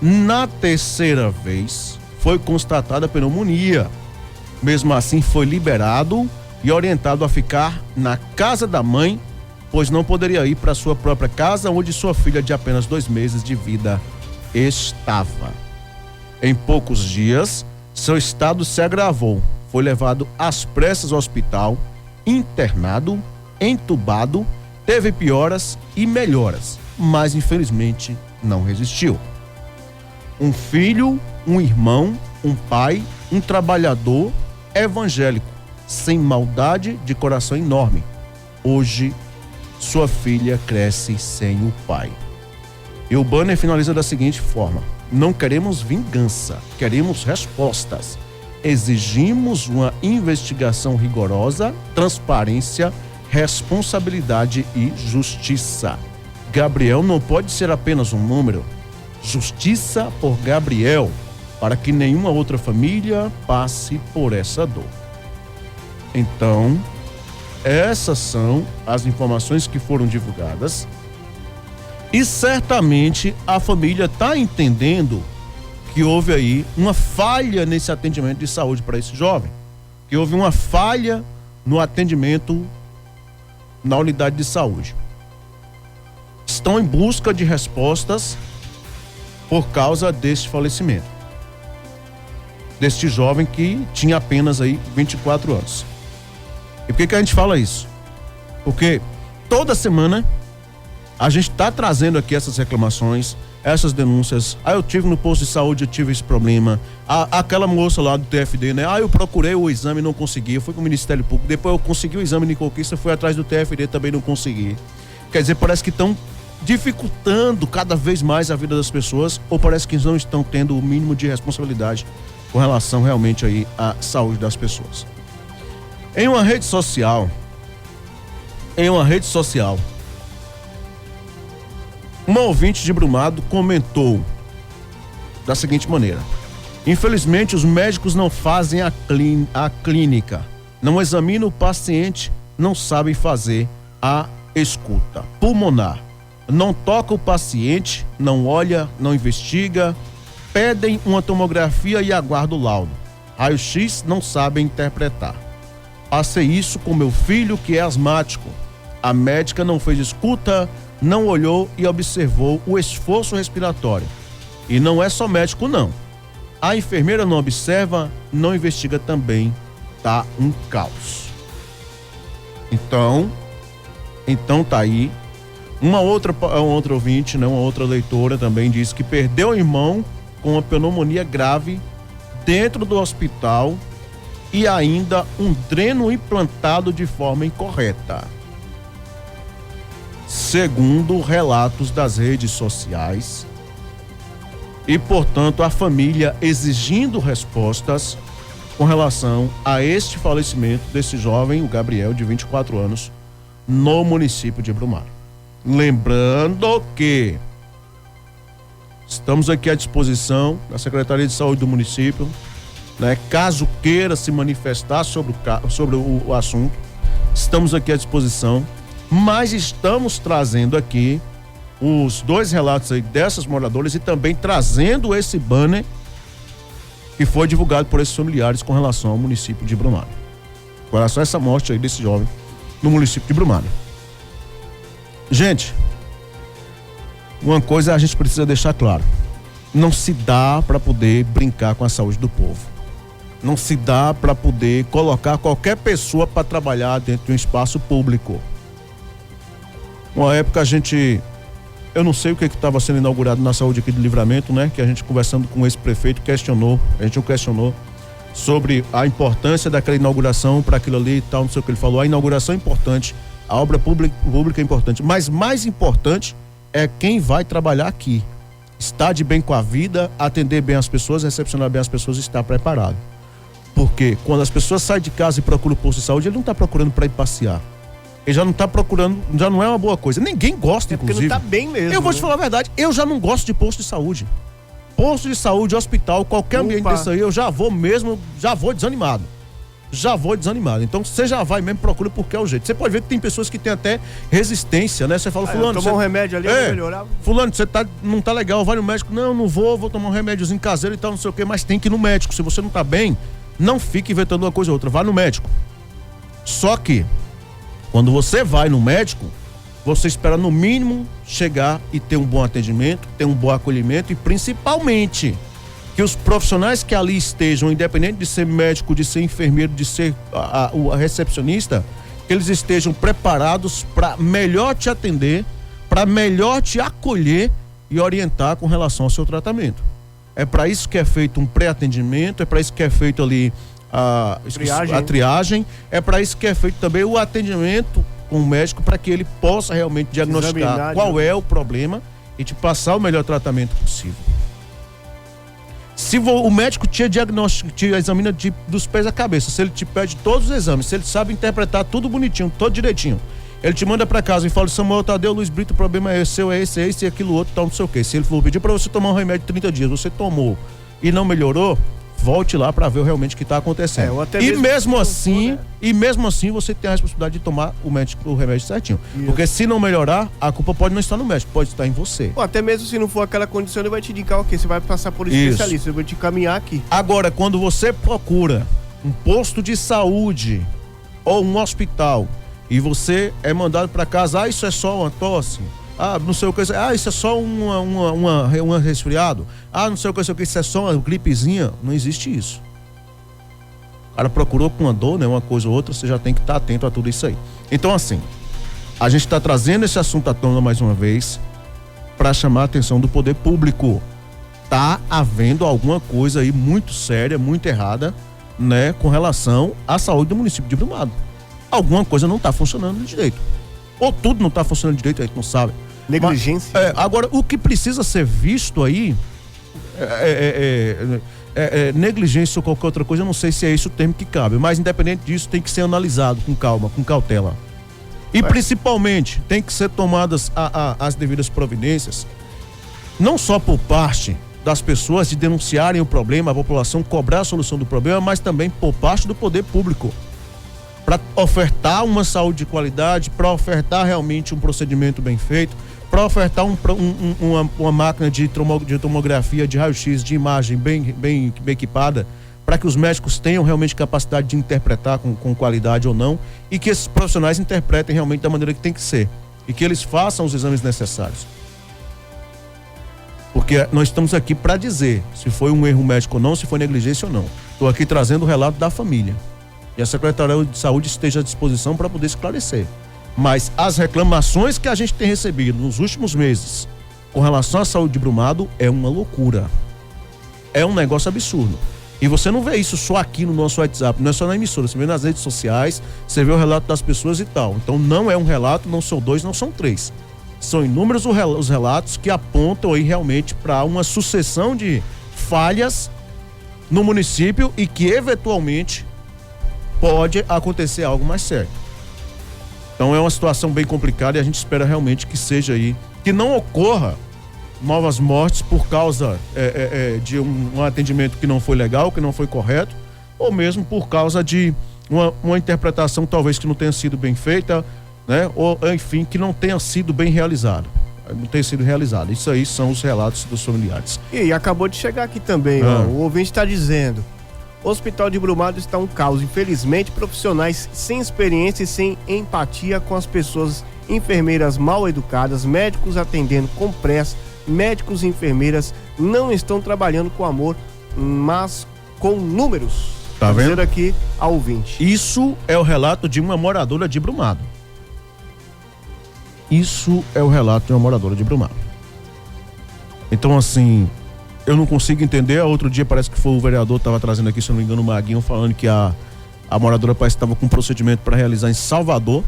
Speaker 3: Na 3ª vez, foi constatada pneumonia. Mesmo assim, foi liberado e orientado a ficar na casa da mãe, pois não poderia ir para sua própria casa, onde sua filha de apenas 2 meses de vida estava. Em poucos dias, seu estado se agravou. Foi levado às pressas ao hospital, internado, entubado, teve pioras e melhoras, mas infelizmente não resistiu. Um filho, um irmão, um pai, um trabalhador evangélico, sem maldade, de coração enorme. Hoje, sua filha cresce sem o pai. E o banner finaliza da seguinte forma: não queremos vingança, queremos respostas. Exigimos uma investigação rigorosa, transparência, responsabilidade e justiça. Gabriel não pode ser apenas um número. Justiça por Gabriel, para que nenhuma outra família passe por essa dor. Então, essas são as informações que foram divulgadas e certamente a família está entendendo que houve aí uma falha nesse atendimento de saúde para esse jovem, que houve uma falha no atendimento na unidade de saúde. Estão em busca de respostas por causa deste falecimento, deste jovem que tinha apenas aí 24 anos. E por que a gente fala isso? Porque toda semana a gente está trazendo aqui essas reclamações, essas denúncias. Eu tive no posto de saúde, eu tive esse problema. Aquela moça lá do TFD, né? Eu procurei o exame e não consegui. Eu fui pro Ministério Público, depois eu consegui o exame de conquista, fui atrás do TFD, também não consegui. Quer dizer, parece que estão dificultando cada vez mais a vida das pessoas, ou parece que não estão tendo o mínimo de responsabilidade com relação realmente aí à saúde das pessoas. Em uma rede social, uma ouvinte de Brumado comentou da seguinte maneira: infelizmente os médicos não fazem a clínica, não examinam o paciente, não sabem fazer a escuta pulmonar, não toca o paciente, não olha, não investiga, pedem uma tomografia e aguardam o laudo. Raio-X não sabem interpretar. Passei isso com meu filho, que é asmático. A médica não fez escuta, não olhou e observou o esforço respiratório. E não é só médico, não. A enfermeira não observa, não investiga também. Tá um caos. Então tá aí. Uma outra ouvinte, né, uma outra leitora também disse que perdeu o irmão com uma pneumonia grave dentro do hospital e ainda um dreno implantado de forma incorreta. Segundo relatos das redes sociais, e portanto a família exigindo respostas com relação a este falecimento desse jovem, o Gabriel, de 24 anos, no município de Brumadinho. Lembrando que estamos aqui à disposição da Secretaria de Saúde do município, né? Caso queira se manifestar sobre o assunto, estamos aqui à disposição, mas estamos trazendo aqui os 2 relatos aí dessas moradoras e também trazendo esse banner que foi divulgado por esses familiares com relação ao município de Brumadinho. Com relação a essa morte aí desse jovem no município de Brumadinho. Gente, uma coisa a gente precisa deixar claro: não se dá para poder brincar com a saúde do povo. Não se dá para poder colocar qualquer pessoa para trabalhar dentro de um espaço público. Uma época eu não sei o que estava sendo inaugurado na saúde aqui do Livramento, né? Que a gente, conversando com esse prefeito, questionou sobre a importância daquela inauguração para aquilo ali e tal, não sei o que ele falou. A inauguração é importante, a obra pública é importante, mas mais importante é quem vai trabalhar aqui. Estar de bem com a vida, atender bem as pessoas, recepcionar bem as pessoas e estar preparado. Porque quando as pessoas saem de casa e procuram o posto de saúde, ele não está procurando para ir passear. Ele já não está procurando, já não é uma boa coisa. Ninguém gosta, inclusive.
Speaker 2: Porque não tá bem mesmo.
Speaker 3: Eu vou te falar a verdade, eu já não gosto de posto de saúde. Posto de saúde, hospital, qualquer ambiente desse aí, eu já vou desanimado. Então você já vai mesmo, procura porque é o jeito. Você pode ver que tem pessoas que têm até resistência, né? Você fala, fulano,
Speaker 2: tomar um remédio ali, vai melhorar.
Speaker 3: Fulano, você não tá legal, vai no médico. Não vou tomar um remédiozinho caseiro e tal, não sei o que, mas tem que ir no médico. Se você não tá bem, não fique inventando uma coisa ou outra, vá no médico. Só que quando você vai no médico, você espera no mínimo chegar e ter um bom atendimento, ter um bom acolhimento e principalmente que os profissionais que ali estejam, independente de ser médico, de ser enfermeiro, de ser a recepcionista, que eles estejam preparados para melhor te atender, para melhor te acolher e orientar com relação ao seu tratamento. É para isso que é feito um pré-atendimento, é para isso que é feito ali a triagem, é para isso que é feito também o atendimento com o médico, para que ele possa realmente diagnosticar qual é o problema e te passar o melhor tratamento possível. Se o médico te examina dos pés à cabeça, se ele te pede todos os exames, se ele sabe interpretar tudo bonitinho, todo direitinho, ele te manda pra casa e fala: Samuel Tadeu, Luiz Brito, o problema é seu, é esse e aquilo outro, tal, não sei o quê. Se ele for pedir pra você tomar um remédio de 30 dias, você tomou e não melhorou, volte lá para ver realmente o que está acontecendo. E mesmo assim você tem a responsabilidade de tomar o remédio certinho. Isso. Porque se não melhorar, a culpa pode não estar no médico, pode estar em você.
Speaker 2: Ou até mesmo se não for aquela condição, ele vai te indicar o quê? Você vai passar por especialista, ele vai te encaminhar aqui.
Speaker 3: Agora, quando você procura um posto de saúde ou um hospital e você é mandado para casa, isso é só uma tosse, não sei o que, isso é só um resfriado, não sei o que, isso é só uma gripezinha, não existe isso. O cara procurou com uma dor, né, uma coisa ou outra, você já tem que estar atento a tudo isso aí. Então, assim, a gente está trazendo esse assunto à tona mais uma vez para chamar a atenção do poder público. Tá havendo alguma coisa aí muito séria, muito errada, né, com relação à saúde do município de Brumadinho. Alguma coisa não está funcionando direito. Ou tudo não está funcionando direito, a gente não sabe.
Speaker 2: Negligência.
Speaker 3: Agora, o que precisa ser visto aí negligência ou qualquer outra coisa, eu não sei se é esse o termo que cabe, mas independente disso, tem que ser analisado com calma, com cautela. E principalmente, tem que ser tomadas as devidas providências, não só por parte das pessoas de denunciarem o problema, a população cobrar a solução do problema, mas também por parte do poder público, para ofertar uma saúde de qualidade, para ofertar realmente um procedimento bem feito, para ofertar uma máquina de tomografia, de raio-x, de imagem bem equipada, para que os médicos tenham realmente capacidade de interpretar com qualidade ou não, e que esses profissionais interpretem realmente da maneira que tem que ser, e que eles façam os exames necessários. Porque nós estamos aqui para dizer se foi um erro médico ou não, se foi negligência ou não. Estou aqui trazendo o relato da família. E a Secretaria de Saúde esteja à disposição para poder esclarecer. Mas as reclamações que a gente tem recebido nos últimos meses com relação à saúde de Brumadinho é uma loucura. É um negócio absurdo. E você não vê isso só aqui no nosso WhatsApp, não é só na emissora, você vê nas redes sociais, você vê o relato das pessoas e tal. Então não é um relato, não são 2, não são 3. São inúmeros os relatos que apontam aí realmente para uma sucessão de falhas no município e que eventualmente pode acontecer algo mais sério. Então é uma situação bem complicada e a gente espera realmente que seja aí, que não ocorra novas mortes por causa de um atendimento que não foi legal, que não foi correto, ou mesmo por causa de uma interpretação talvez que não tenha sido bem feita, né? Ou enfim, que não tenha sido bem realizado. Não tenha sido realizado. Isso aí são os relatos dos familiares.
Speaker 2: E acabou de chegar aqui também, ó, o ouvinte está dizendo: o Hospital de Brumado está um caos. Infelizmente, profissionais sem experiência e sem empatia com as pessoas, enfermeiras mal educadas, médicos atendendo com pressa, médicos e enfermeiras não estão trabalhando com amor, mas com números.
Speaker 3: Tá vendo?
Speaker 2: Dizer aqui ao ouvinte.
Speaker 3: Isso é o relato de uma moradora de Brumado. Isso é o relato de uma moradora de Brumado. Então, assim, eu não consigo entender. Outro dia parece que foi o vereador que estava trazendo aqui, se não me engano, o Maguinho, falando que a moradora parece que estava com um procedimento para realizar em Salvador,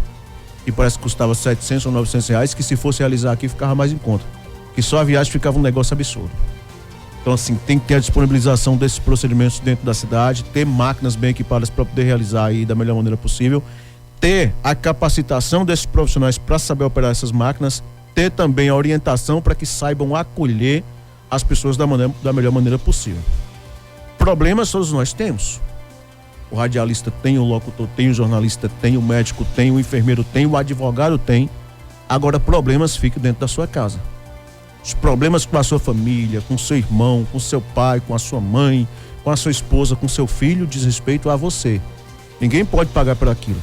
Speaker 3: e parece que custava R$700 ou R$900, que se fosse realizar aqui ficava mais em conta. Que só a viagem ficava um negócio absurdo. Então, assim, tem que ter a disponibilização desses procedimentos dentro da cidade, ter máquinas bem equipadas para poder realizar aí da melhor maneira possível, ter a capacitação desses profissionais para saber operar essas máquinas, ter também a orientação para que saibam acolher as pessoas da melhor maneira possível. Problemas todos nós temos. O radialista tem, o locutor tem, o jornalista tem, o médico tem, o enfermeiro tem, o advogado tem. Agora, problemas ficam dentro da sua casa. Os problemas com a sua família, com seu irmão, com seu pai, com a sua mãe, com a sua esposa, com seu filho, diz respeito a você. Ninguém pode pagar por aquilo.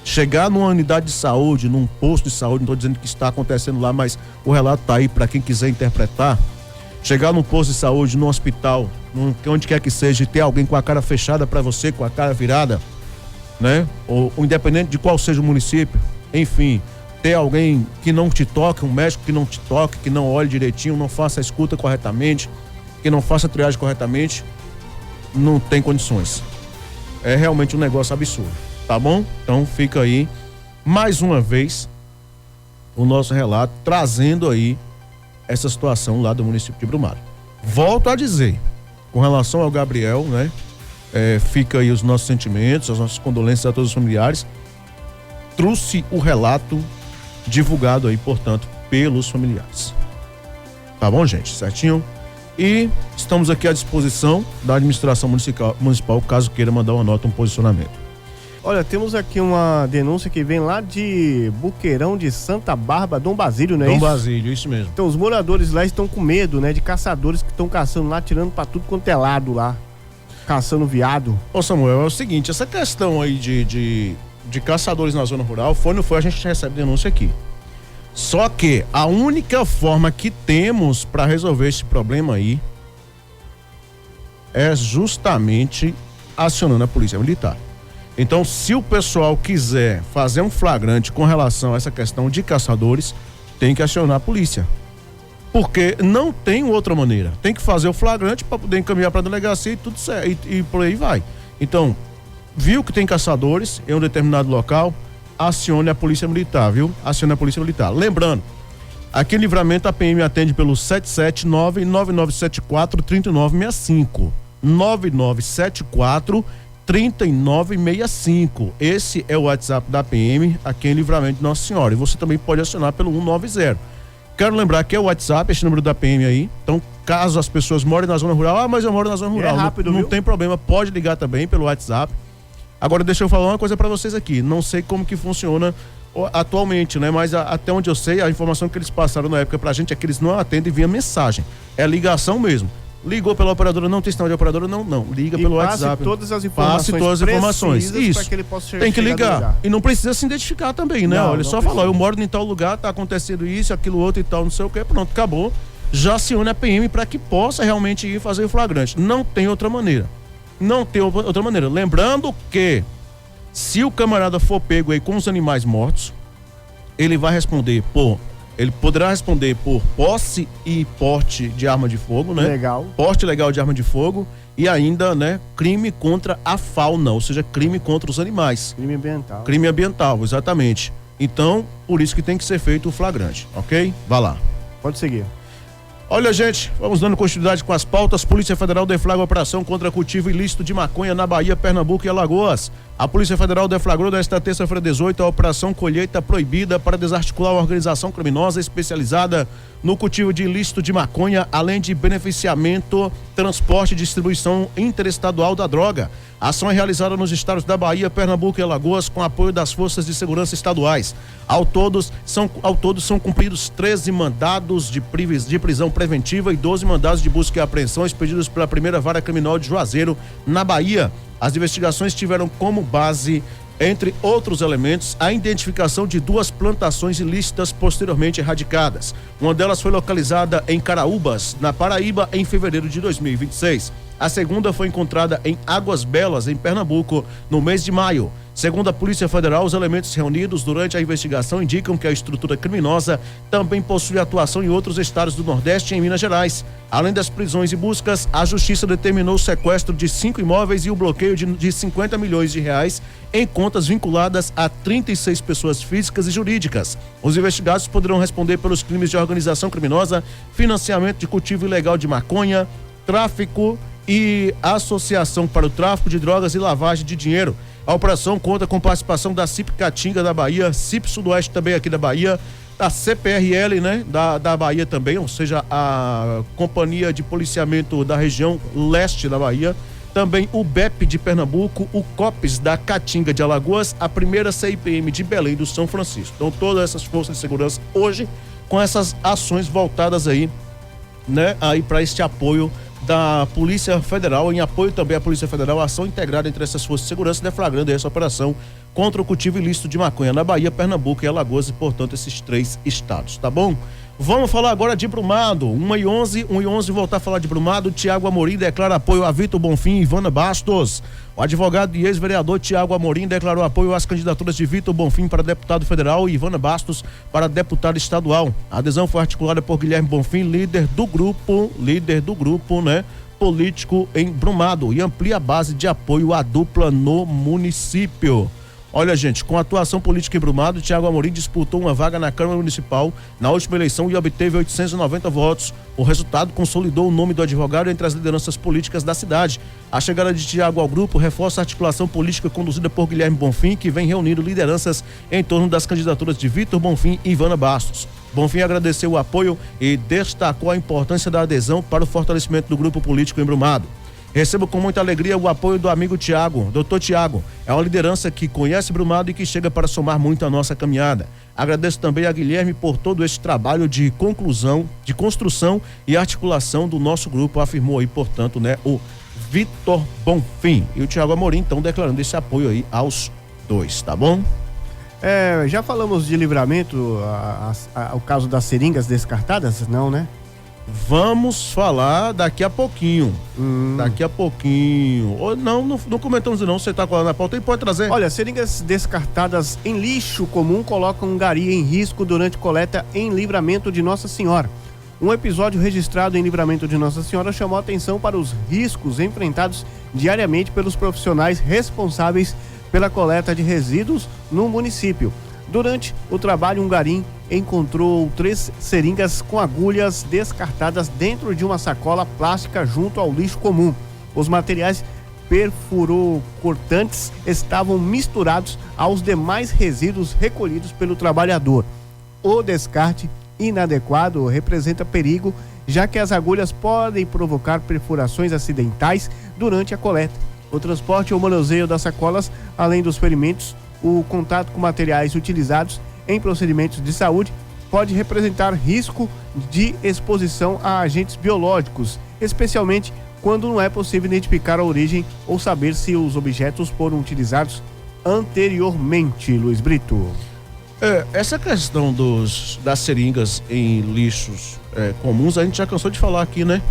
Speaker 3: Chegar numa unidade de saúde, num posto de saúde, não estou dizendo que está acontecendo lá, mas o relato está aí para quem quiser interpretar. Chegar num posto de saúde, num hospital, onde quer que seja, e ter alguém com a cara fechada para você, com a cara virada, né? Ou independente de qual seja o município, enfim, ter alguém que não te toque, um médico que não te toque, que não olhe direitinho, não faça a escuta corretamente, que não faça a triagem corretamente, não tem condições. É realmente um negócio absurdo, tá bom? Então fica aí, mais uma vez, o nosso relato, trazendo aí essa situação lá do município de Brumado. Volto a dizer, com relação ao Gabriel, né? Fica aí os nossos sentimentos, as nossas condolências a todos os familiares. Trouxe o relato divulgado aí, portanto, pelos familiares. Tá bom, gente? Certinho? E estamos aqui à disposição da administração municipal, caso queira mandar uma nota, um posicionamento.
Speaker 2: Olha, temos aqui uma denúncia que vem lá de Buqueirão de Santa Bárbara, Dom Basílio, não é isso?
Speaker 3: Dom Basílio, isso mesmo.
Speaker 2: Então, os moradores lá estão com medo, né, de caçadores que estão caçando lá, tirando pra tudo quanto é lado lá, caçando viado.
Speaker 3: Ô Samuel, é o seguinte, essa questão aí de caçadores na zona rural, foi ou não foi, a gente recebe denúncia aqui. Só que a única forma que temos para resolver esse problema aí é justamente acionando a polícia militar. Então, se o pessoal quiser fazer um flagrante com relação a essa questão de caçadores, tem que acionar a polícia. Porque não tem outra maneira. Tem que fazer o flagrante para poder encaminhar para a delegacia e tudo certo, e por aí vai. Então, viu que tem caçadores em um determinado local, acione a polícia militar, viu? Acione a polícia militar. Lembrando, aqui em Livramento a PM atende pelo 779-9974-3965. 9974-3965. Esse é o WhatsApp da PM aqui em Livramento de Nossa Senhora. E você também pode acionar pelo 190. Quero lembrar que é o WhatsApp, esse número da PM aí. Então, caso as pessoas morem na zona rural, mas eu moro na zona rural.
Speaker 2: É rápido,
Speaker 3: não tem problema, pode ligar também pelo WhatsApp. Agora, deixa eu falar uma coisa para vocês aqui. Não sei como que funciona atualmente, né? Mas até onde eu sei, a informação que eles passaram na época pra gente é que eles não atendem via mensagem. É ligação mesmo. Ligou pela operadora, não tem sinal de operadora, não. Liga pelo WhatsApp.
Speaker 2: Todas as informações.
Speaker 3: Passe todas as informações. Isso.
Speaker 2: Que ele possa
Speaker 3: tem que ligar. E não precisa se identificar também, né?
Speaker 2: Não,
Speaker 3: Olha,
Speaker 2: não
Speaker 3: só
Speaker 2: precisa.
Speaker 3: falar, eu moro em tal lugar, tá acontecendo isso, aquilo outro e tal, não sei o que, pronto, acabou. Já acione a PM para que possa realmente ir fazer o flagrante. Não tem outra maneira. Não tem outra maneira. Lembrando que se o camarada for pego aí com os animais mortos, ele poderá responder por posse e porte de arma de fogo, né?
Speaker 2: Legal.
Speaker 3: Porte legal de arma de fogo e ainda, né, crime contra a fauna, ou seja, crime contra os animais.
Speaker 2: Crime ambiental.
Speaker 3: Crime ambiental, exatamente. Então, por isso que tem que ser feito o flagrante, ok? Vá lá.
Speaker 2: Pode seguir.
Speaker 3: Olha, gente, vamos dando continuidade com as pautas. Polícia Federal deflagra operação contra cultivo ilícito de maconha na Bahia, Pernambuco e Alagoas. A Polícia Federal deflagrou nesta terça-feira 18 a Operação Colheita Proibida para desarticular uma organização criminosa especializada no cultivo de ilícito de maconha, além de beneficiamento, transporte e distribuição interestadual da droga. A ação é realizada nos estados da Bahia, Pernambuco e Alagoas com apoio das forças de segurança estaduais. Ao todo são cumpridos 13 mandados de prisão preventiva e 12 mandados de busca e apreensão expedidos pela primeira vara criminal de Juazeiro, na Bahia. As investigações tiveram como base, entre outros elementos, a identificação de 2 plantações ilícitas posteriormente erradicadas. Uma delas foi localizada em Caraúbas, na Paraíba, em fevereiro de 2026. A segunda foi encontrada em Águas Belas, em Pernambuco, no mês de maio. Segundo a Polícia Federal, os elementos reunidos durante a investigação indicam que a estrutura criminosa também possui atuação em outros estados do Nordeste e em Minas Gerais. Além das prisões e buscas, a Justiça determinou o sequestro de 5 imóveis e o bloqueio de 50 milhões de reais em contas vinculadas a 36 pessoas físicas e jurídicas. Os investigados poderão responder pelos crimes de organização criminosa, financiamento de cultivo ilegal de maconha, tráfico e associação para o tráfico de drogas e lavagem de dinheiro. A operação conta com participação da CIP Caatinga da Bahia, CIP Sudoeste também aqui da Bahia, da CPRL, né, da Bahia também, ou seja, a Companhia de Policiamento da região leste da Bahia, também o BEP de Pernambuco, o COPS da Caatinga de Alagoas, a primeira CIPM de Belém do São Francisco. Então todas essas forças de segurança hoje com essas ações voltadas aí, né, aí para este apoio da Polícia Federal, em apoio também à Polícia Federal, a ação integrada entre essas forças de segurança, deflagrando essa operação contra o cultivo ilícito de maconha na Bahia, Pernambuco e Alagoas, e portanto esses 3 estados, tá bom? Vamos falar agora de Brumado, 1h11, voltar a falar de Brumado. Tiago Amorim declara apoio a Vitor Bonfim e Ivana Bastos. O advogado e ex-vereador Tiago Amorim declarou apoio às candidaturas de Vitor Bonfim para deputado federal e Ivana Bastos para deputado estadual. A adesão foi articulada por Guilherme Bonfim, líder do grupo, né, político em Brumado, e amplia a base de apoio à dupla no município. Olha, gente, com a atuação política em Brumado, Tiago Amorim disputou uma vaga na Câmara Municipal na última eleição e obteve 890 votos. O resultado consolidou o nome do advogado entre as lideranças políticas da cidade. A chegada de Tiago ao grupo reforça a articulação política conduzida por Guilherme Bonfim, que vem reunindo lideranças em torno das candidaturas de Vitor Bonfim e Ivana Bastos. Bonfim agradeceu o apoio e destacou a importância da adesão para o fortalecimento do grupo político em Brumado. Recebo com muita alegria o apoio do amigo Tiago, doutor Tiago. É uma liderança que conhece Brumado e que chega para somar muito à nossa caminhada. Agradeço também a Guilherme por todo esse trabalho de construção e articulação do nosso grupo, afirmou aí, portanto, né, o Vitor Bonfim. E o Tiago Amorim, então, declarando esse apoio aí aos 2, tá bom?
Speaker 2: Já falamos de Livramento, o caso das seringas descartadas? Não, né?
Speaker 3: Vamos falar daqui a pouquinho. Daqui a pouquinho. Ou não comentamos não. Você tá colando na pauta e pode trazer.
Speaker 2: Olha, seringas descartadas em lixo comum colocam gari em risco durante coleta em Livramento de Nossa Senhora. Um episódio registrado em Livramento de Nossa Senhora chamou a atenção para os riscos enfrentados diariamente pelos profissionais responsáveis pela coleta de resíduos no município. Durante o trabalho, um gari encontrou 3 seringas com agulhas descartadas dentro de uma sacola plástica junto ao lixo comum. Os materiais perfurocortantes estavam misturados aos demais resíduos recolhidos pelo trabalhador. O descarte inadequado representa perigo, já que as agulhas podem provocar perfurações acidentais durante a coleta. O transporte ou manuseio das sacolas, além dos ferimentos, o contato com materiais utilizados em procedimentos de saúde pode representar risco de exposição a agentes biológicos, especialmente quando não é possível identificar a origem ou saber se os objetos foram utilizados anteriormente. Luiz Brito.
Speaker 3: Essa questão das seringas em lixos comuns, a gente já cansou de falar aqui, né?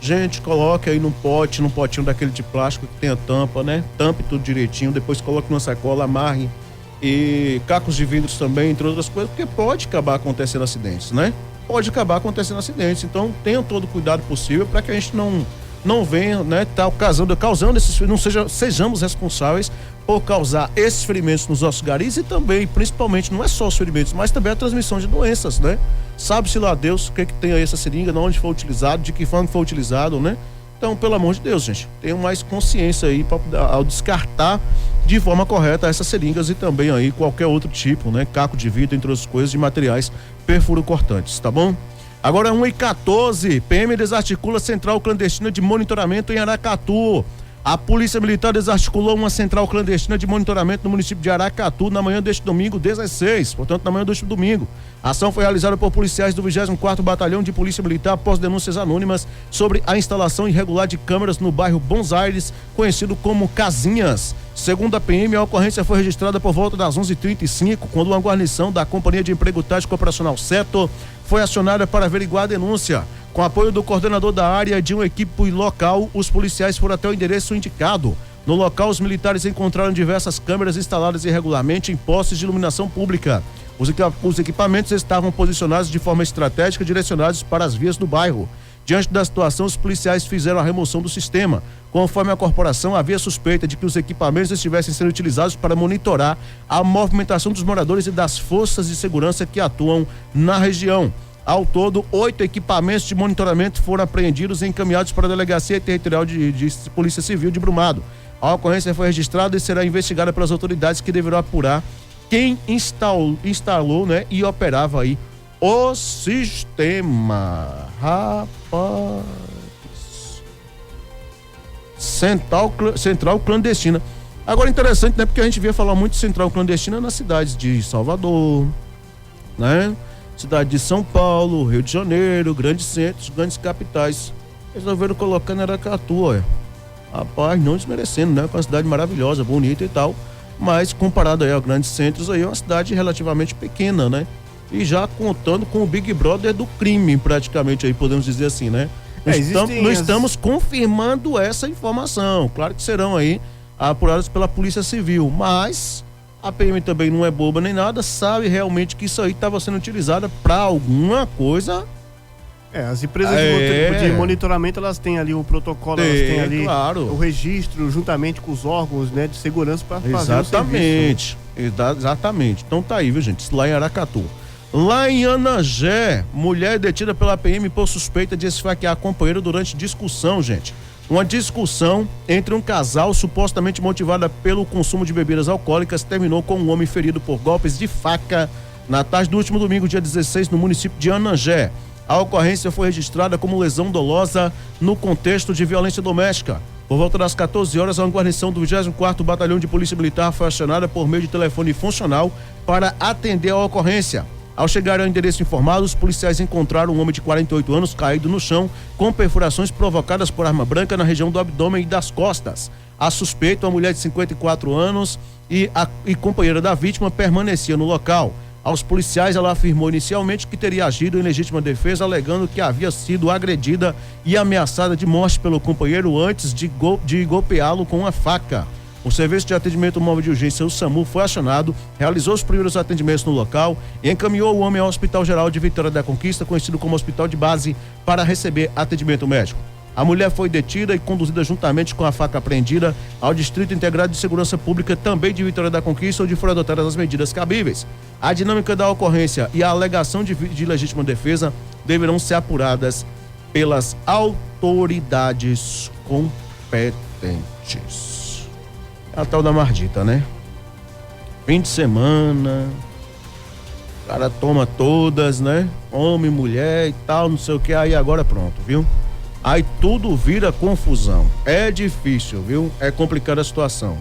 Speaker 3: Gente, coloque aí num potinho daquele de plástico que tem a tampa, né? Tampe tudo direitinho, depois coloque numa sacola, amarre, e cacos de vidros também, entre outras coisas, porque pode acabar acontecendo acidentes, né? Pode acabar acontecendo acidentes, então tenham todo o cuidado possível para que a gente não não venha, né, tá causando esses, não sejamos responsáveis por causar esses ferimentos nos nossos garis e também, principalmente, não é só os ferimentos, mas também a transmissão de doenças, né? Sabe-se lá Deus o que tem aí essa seringa, de onde foi utilizado, de que forma foi utilizado, né? Então, pelo amor de Deus, gente, tenham mais consciência aí ao descartar de forma correta essas seringas e também aí qualquer outro tipo, né? Caco de vidro, entre outras coisas, de materiais perfuro-cortantes, tá bom? Agora 1h14, PM desarticula central clandestina de monitoramento em Aracatu. A Polícia Militar desarticulou uma central clandestina de monitoramento no município de Aracatu na manhã deste domingo 16, portanto na manhã deste domingo. A ação foi realizada por policiais do 24º Batalhão de Polícia Militar após denúncias anônimas sobre a instalação irregular de câmeras no bairro Bons Aires, conhecido como Casinhas. Segundo a PM, a ocorrência foi registrada por volta das 11h35, quando uma guarnição da Companhia de Emprego Tático Operacional Seto foi acionada para averiguar a denúncia. Com apoio do coordenador da área de uma equipe local, os policiais foram até o endereço indicado. No local, os militares encontraram diversas câmeras instaladas irregularmente em postes de iluminação pública. Os equipamentos estavam posicionados de forma estratégica, direcionados para as vias do bairro. Diante da situação, os policiais fizeram a remoção do sistema. Conforme a corporação, havia suspeita de que os equipamentos estivessem sendo utilizados para monitorar a movimentação dos moradores e das forças de segurança que atuam na região. Ao todo, 8 equipamentos de monitoramento foram apreendidos e encaminhados para a Delegacia Territorial de Polícia Civil de Brumado. A ocorrência foi registrada e será investigada pelas autoridades que deverão apurar quem instalou, né, e operava aí o sistema. Rapaz. Central clandestina. Agora interessante, né, porque a gente via falar muito de central clandestina nas cidades de Salvador, né? Cidade de São Paulo, Rio de Janeiro, grandes centros, grandes capitais. Resolveram colocar na Aracatu, olha. Rapaz, não desmerecendo, né? Com uma cidade maravilhosa, bonita e tal. Mas comparado aí a grandes centros, aí é uma cidade relativamente pequena, né? E já contando com o Big Brother do crime, praticamente, aí podemos dizer assim, né? Nós estamos confirmando essa informação. Claro que serão aí apurados pela Polícia Civil, mas a PM também não é boba nem nada, sabe realmente que isso aí estava sendo utilizado para alguma coisa.
Speaker 2: As empresas de monitoramento, elas têm ali o protocolo, elas têm ali o registro juntamente com os órgãos, né, de segurança para fazer o serviço. Exatamente. Então tá aí, viu, gente? Isso lá em Aracatu. Lá em Anangé, mulher detida pela PM por suspeita de esfaquear companheiro durante discussão, gente. Uma discussão entre um casal supostamente motivada pelo consumo de bebidas alcoólicas terminou com um homem ferido por golpes de faca na tarde do último domingo, dia 16, no município de Anangé. A ocorrência foi registrada como lesão dolosa no contexto de violência doméstica. Por volta das 14 horas, a guarnição do 24º Batalhão de Polícia Militar foi acionada por meio de telefone funcional para atender a ocorrência. Ao chegar ao endereço informado, os policiais encontraram um homem de 48 anos caído no chão com perfurações provocadas por arma branca na região do abdômen e das costas. A suspeita, uma mulher de 54 anos e companheira da vítima, permanecia no local. Aos policiais, ela afirmou inicialmente que teria agido em legítima defesa, alegando que havia sido agredida e ameaçada de morte pelo companheiro antes de golpeá-lo com uma faca. O Serviço de Atendimento Móvel de Urgência, o SAMU, foi acionado, realizou os primeiros atendimentos no local e encaminhou o homem ao Hospital Geral de Vitória da Conquista, conhecido como Hospital de Base, para receber atendimento médico. A mulher foi detida e conduzida juntamente com a faca apreendida ao Distrito Integrado de Segurança Pública, também de Vitória da Conquista, onde foram adotadas as medidas cabíveis. A dinâmica da ocorrência e a alegação de legítima defesa deverão ser apuradas pelas autoridades competentes. É a tal da mardita, né? Fim de semana, o cara toma todas, né? Homem, mulher e tal, não sei o que, aí agora pronto, viu? Aí tudo vira confusão. É difícil, viu? É complicada a situação.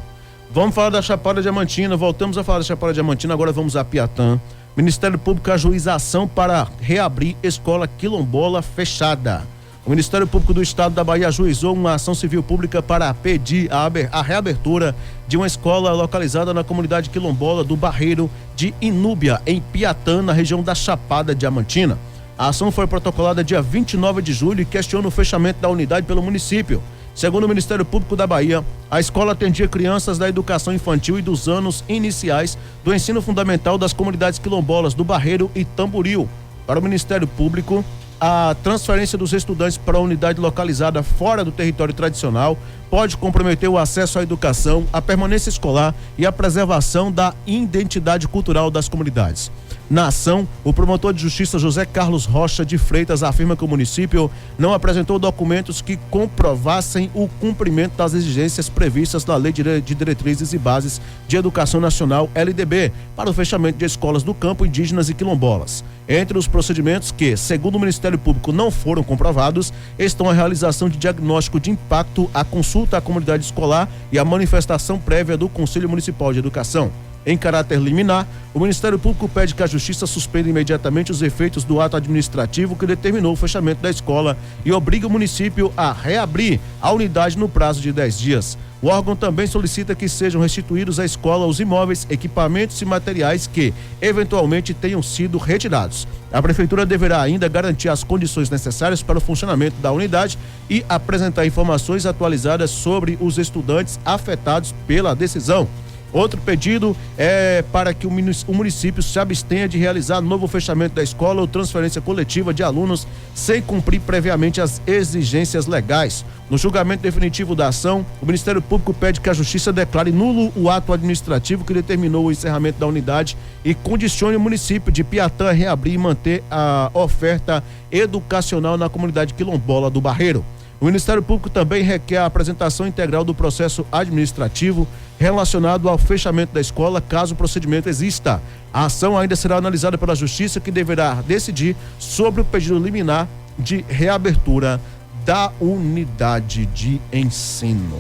Speaker 2: Vamos falar da Chapada Diamantina, voltamos a falar da Chapada Diamantina, agora vamos a Piatã. Ministério Público ajuiza ação para reabrir escola quilombola fechada. O Ministério Público do Estado da Bahia ajuizou uma ação civil pública para pedir a reabertura de uma escola localizada na comunidade quilombola do Barreiro de Inúbia, em Piatã, na região da Chapada Diamantina. A ação foi protocolada dia 29 de julho e questiona o fechamento da unidade pelo município. Segundo o Ministério Público da Bahia, a escola atendia crianças da educação infantil e dos anos iniciais do ensino fundamental das comunidades quilombolas do Barreiro e Tamboril. Para o Ministério Público,
Speaker 3: a transferência dos estudantes para a unidade localizada fora do território tradicional pode comprometer o acesso à educação, a permanência escolar e a preservação da identidade cultural das comunidades. Na ação, o promotor de justiça José Carlos Rocha de Freitas afirma que o município não apresentou documentos que comprovassem o cumprimento das exigências previstas na Lei de Diretrizes e Bases de Educação Nacional, LDB, para o fechamento de escolas do campo, indígenas e quilombolas. Entre os procedimentos que, segundo o Ministério Público, não foram comprovados, estão a realização de diagnóstico de impacto, a consulta à comunidade escolar e a manifestação prévia do Conselho Municipal de Educação. Em caráter liminar, o Ministério Público pede que a Justiça suspenda imediatamente os efeitos do ato administrativo que determinou o fechamento da escola e obrigue o município a reabrir a unidade no prazo de 10 dias. O órgão também solicita que sejam restituídos à escola os imóveis, equipamentos e materiais que, eventualmente, tenham sido retirados. A Prefeitura deverá ainda garantir as condições necessárias para o funcionamento da unidade e apresentar informações atualizadas sobre os estudantes afetados pela decisão. Outro pedido é para que o município se abstenha de realizar novo fechamento da escola ou transferência coletiva de alunos sem cumprir previamente as exigências legais. No julgamento definitivo da ação, o Ministério Público pede que a Justiça declare nulo o ato administrativo que determinou o encerramento da unidade e condicione o município de Piatã a reabrir e manter a oferta educacional na comunidade quilombola do Barreiro. O Ministério Público também requer a apresentação integral do processo administrativo relacionado ao fechamento da escola, caso o procedimento exista. A ação ainda será analisada pela Justiça, que deverá decidir sobre o pedido liminar de reabertura da unidade de ensino.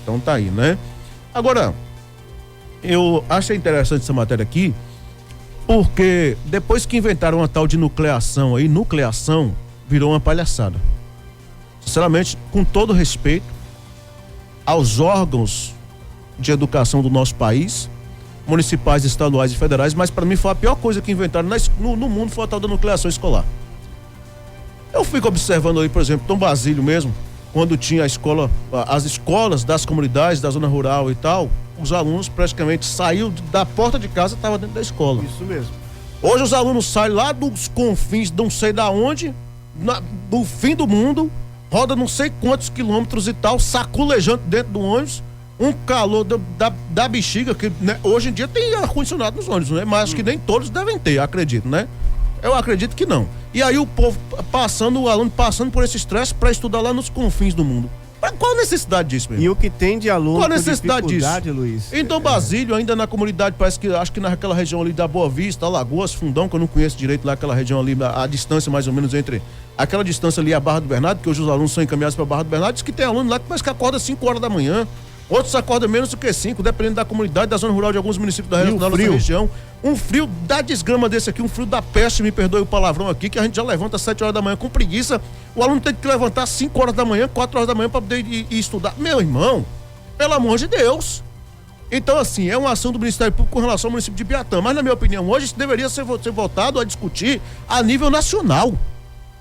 Speaker 3: Então tá aí, né? Agora, eu achei interessante essa matéria aqui, porque depois que inventaram uma tal de nucleação aí, nucleação virou uma palhaçada. Sinceramente, com todo respeito aos órgãos de educação do nosso país, municipais, estaduais e federais, mas para mim foi a pior coisa que inventaram no mundo foi a tal da nucleação escolar. Eu fico observando aí, por exemplo, Tom Basílio mesmo, quando tinha a escola, as escolas das comunidades, da zona rural e tal, os alunos praticamente saíam da porta de casa e estavam dentro da escola.
Speaker 2: Isso mesmo.
Speaker 3: Hoje os alunos saem lá dos confins, não sei da onde, do fim do mundo, roda não sei quantos quilômetros e tal, saculejando dentro do ônibus, um calor da bexiga, que né, hoje em dia tem ar-condicionado nos ônibus, né? Mas acho que nem todos devem ter, acredito, né? Eu acredito que não. E aí o povo o aluno passando por esse estresse para estudar lá nos confins do mundo. Qual a necessidade disso, mesmo?
Speaker 2: E o que tem de aluno
Speaker 3: Qual a necessidade disso?
Speaker 2: Luiz?
Speaker 3: Então, Basílio, ainda na comunidade, acho que naquela região ali da Boa Vista, Alagoas, Fundão, que eu não conheço direito lá, aquela região ali, a distância mais ou menos entre aquela distância ali e a Barra do Bernardo, que hoje os alunos são encaminhados para a Barra do Bernardo, diz que tem aluno lá que parece que acorda 5 horas da manhã. Outros acordam menos do que 5, dependendo da comunidade, da zona rural de alguns municípios da nossa região. Um frio da desgrama desse aqui, um frio da peste, me perdoe o palavrão aqui, que a gente já levanta às 7 horas da manhã com preguiça. O aluno tem que levantar às 5 horas da manhã, 4 horas da manhã para poder ir estudar. Meu irmão, pelo amor de Deus. Então, assim, é uma ação do Ministério Público com relação ao município de Piatã. Mas, na minha opinião, hoje isso deveria ser voltado a discutir a nível nacional.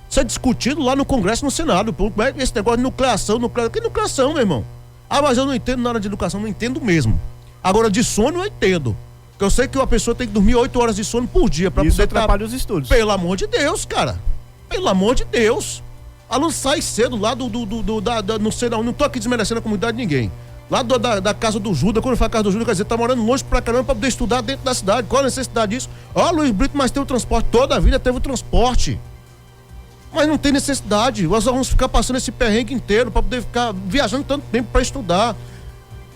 Speaker 3: Ser discutido lá no Congresso e no Senado. Esse negócio de nucleação. Que nucleação, meu irmão? Ah, mas eu não entendo nada de educação, não entendo mesmo. Agora, de sono eu entendo. Porque eu sei que uma pessoa tem que dormir 8 horas de sono por dia para
Speaker 2: poder atrapalhar os estudos.
Speaker 3: Pelo amor de Deus, cara. Pelo amor de Deus. Aluno sai cedo lá não sei não tô aqui desmerecendo a comunidade de ninguém. Lá da casa do Judas, quando fala casa do Judas, quer dizer, tá morando longe pra caramba pra poder estudar dentro da cidade. Qual a necessidade disso? Luiz Brito, mas tem o transporte. Toda a vida teve o transporte. Mas não tem necessidade. Nós vamos ficar passando esse perrengue inteiro para poder ficar viajando tanto tempo para estudar.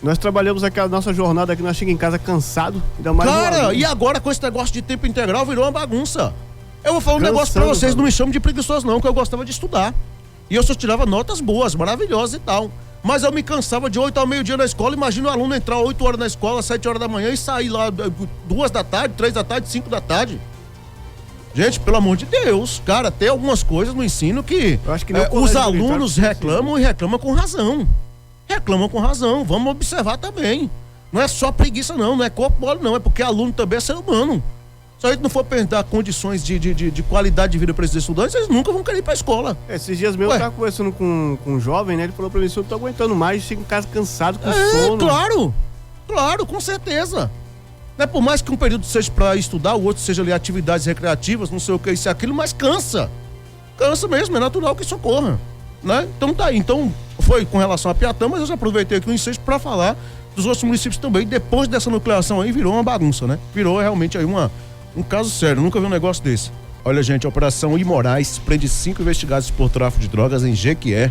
Speaker 2: Nós trabalhamos aqui a nossa jornada aqui, nós chegamos em casa cansado. Ainda mais
Speaker 3: cara, e agora com esse negócio de tempo integral virou uma bagunça. Eu vou falar um negócio para vocês, não me chamem de preguiçoso não, que eu gostava de estudar. E eu só tirava notas boas, maravilhosas e tal. Mas eu me cansava de 8 ao meio-dia na escola. Imagina o aluno entrar 8 horas na escola, 7 horas da manhã e sair lá 2 da tarde, 3 da tarde, 5 da tarde. Gente, pelo amor de Deus, cara, tem algumas coisas no ensino que, os alunos reclamam e reclamam com razão. Reclamam com razão, vamos observar também. Não é só preguiça não é corpo mole não, é porque aluno também é ser humano. Se a gente não for perguntar condições de qualidade de vida para esses estudantes, eles nunca vão querer ir para a escola.
Speaker 2: Esses dias mesmo eu tava conversando com um jovem, né? Ele falou para mim, eu não tô aguentando mais, chego em casa cansado, com sono. Claro, com certeza. Não é por mais que um período seja para estudar, o outro seja ali atividades recreativas, não sei o que, isso e aquilo, mas cansa.
Speaker 3: Cansa mesmo, é natural que socorra, né? Então tá aí. Então foi com relação a Piatã, mas eu já aproveitei aqui o ensejo para falar dos outros municípios também. Depois dessa nucleação aí, virou uma bagunça, né? Virou realmente aí um caso sério. Nunca vi um negócio desse. Olha, gente, a Operação Imorais prende 5 investigados por tráfico de drogas em Jequié.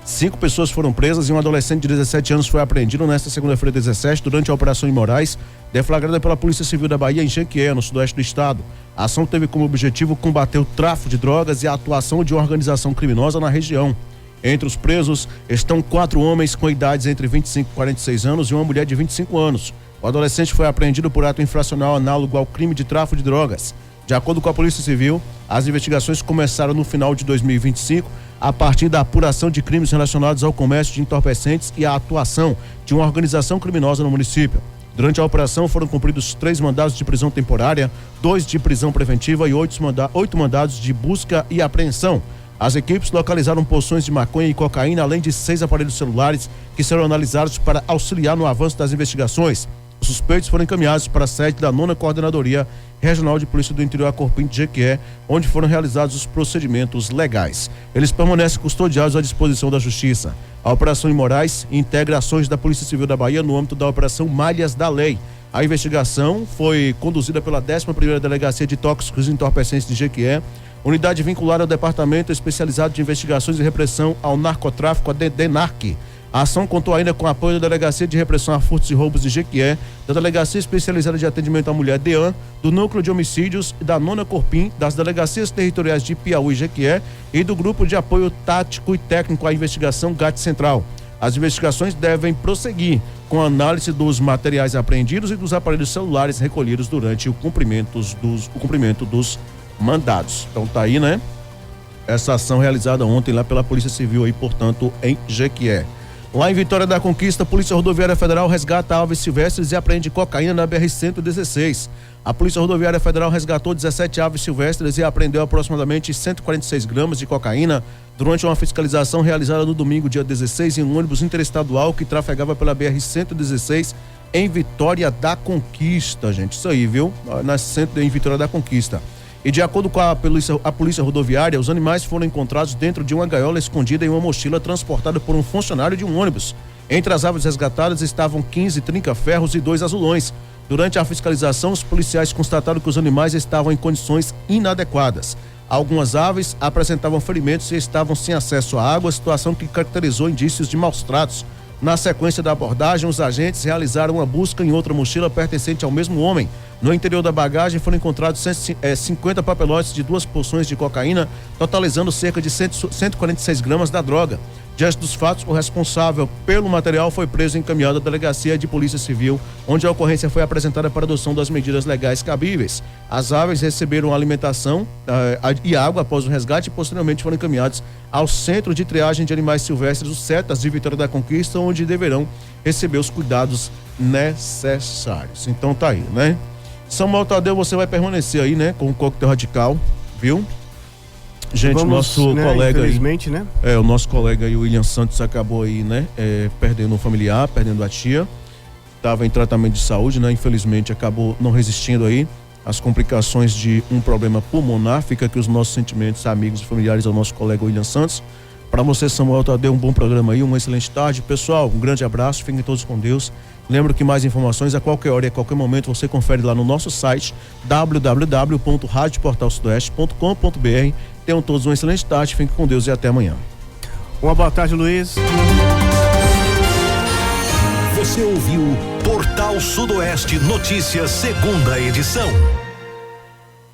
Speaker 3: 5 pessoas foram presas e um adolescente de 17 anos foi apreendido nesta segunda-feira 17 durante a Operação Imorais, deflagrada pela Polícia Civil da Bahia em Jequié, no sudoeste do estado. A ação teve como objetivo combater o tráfico de drogas e a atuação de uma organização criminosa na região. Entre os presos estão 4 homens com idades entre 25 e 46 anos e uma mulher de 25 anos. O adolescente foi apreendido por ato infracional análogo ao crime de tráfico de drogas. De acordo com a Polícia Civil, as investigações começaram no final de 2025, a partir da apuração de crimes relacionados ao comércio de entorpecentes e à atuação de uma organização criminosa no município. Durante a operação foram cumpridos 3 mandados de prisão temporária, 2 de prisão preventiva e 8 mandados de busca e apreensão. As equipes localizaram porções de maconha e cocaína, além de 6 aparelhos celulares que serão analisados para auxiliar no avanço das investigações. Os suspeitos foram encaminhados para a sede da 9ª Coordenadoria Regional de Polícia do Interior, a Corpim de Jequié, onde foram realizados os procedimentos legais. Eles permanecem custodiados à disposição da Justiça. A Operação Imorais integra ações da Polícia Civil da Bahia no âmbito da Operação Malhas da Lei. A investigação foi conduzida pela 11ª Delegacia de Tóxicos e Entorpecentes de Jequié, unidade vinculada ao Departamento Especializado de Investigações e Repressão ao Narcotráfico, a DENARC. A ação contou ainda com o apoio da Delegacia de Repressão a Furtos e Roubos de Jequié, da Delegacia Especializada de Atendimento à Mulher, DEAN, do Núcleo de Homicídios e da 9ª Corpim, das Delegacias Territoriais de Piauí e Jequié e do Grupo de Apoio Tático e Técnico à Investigação GAT Central. As investigações devem prosseguir com a análise dos materiais apreendidos e dos aparelhos celulares recolhidos durante o cumprimento dos mandados. Então tá aí, né? Essa ação realizada ontem lá pela Polícia Civil aí, portanto, em Jequié. Lá em Vitória da Conquista, a Polícia Rodoviária Federal resgata aves silvestres e apreende cocaína na BR-116. A Polícia Rodoviária Federal resgatou 17 aves silvestres e apreendeu aproximadamente 146 gramas de cocaína durante uma fiscalização realizada no domingo, dia 16, em um ônibus interestadual que trafegava pela BR-116 em Vitória da Conquista, gente. Isso aí, viu? Em Vitória da Conquista. E de acordo com a polícia rodoviária, os animais foram encontrados dentro de uma gaiola escondida em uma mochila transportada por um funcionário de um ônibus. Entre as aves resgatadas estavam 15 trinca-ferros e 2 azulões. Durante a fiscalização, os policiais constataram que os animais estavam em condições inadequadas. Algumas aves apresentavam ferimentos e estavam sem acesso à água, situação que caracterizou indícios de maus tratos. Na sequência da abordagem, os agentes realizaram uma busca em outra mochila pertencente ao mesmo homem. No interior da bagagem foram encontrados 50 papelotes de 2 porções de cocaína, totalizando cerca de 146 gramas da droga. Diante dos fatos, o responsável pelo material foi preso e encaminhado à Delegacia de Polícia Civil, onde a ocorrência foi apresentada para adoção das medidas legais cabíveis. As aves receberam alimentação e água após o resgate e posteriormente foram encaminhados ao Centro de Triagem de Animais Silvestres, os CETAS de Vitória da Conquista, onde deverão receber os cuidados necessários. Então tá aí, né? Samuel Tadeu, você vai permanecer aí, né, com o coquetel radical, viu? Gente,
Speaker 2: vamos,
Speaker 3: nosso
Speaker 2: né,
Speaker 3: colega
Speaker 2: infelizmente,
Speaker 3: aí,
Speaker 2: né?
Speaker 3: o nosso colega aí, o William Santos, acabou aí, né, perdendo um familiar, perdendo a tia, estava em tratamento de saúde, né, infelizmente acabou não resistindo aí às complicações de um problema pulmonar. Fica aqui os nossos sentimentos, amigos e familiares ao nosso colega William Santos. Para você, Samuel Tadeu, um bom programa aí, uma excelente tarde. Pessoal, um grande abraço, fiquem todos com Deus. Lembro que mais informações a qualquer hora e a qualquer momento você confere lá no nosso site www.radioportalsudoeste.com.br. Tenham todos uma excelente tarde, fiquem com Deus e até amanhã.
Speaker 2: Uma boa tarde, Luiz.
Speaker 1: Você ouviu Portal Sudoeste Notícias, segunda edição.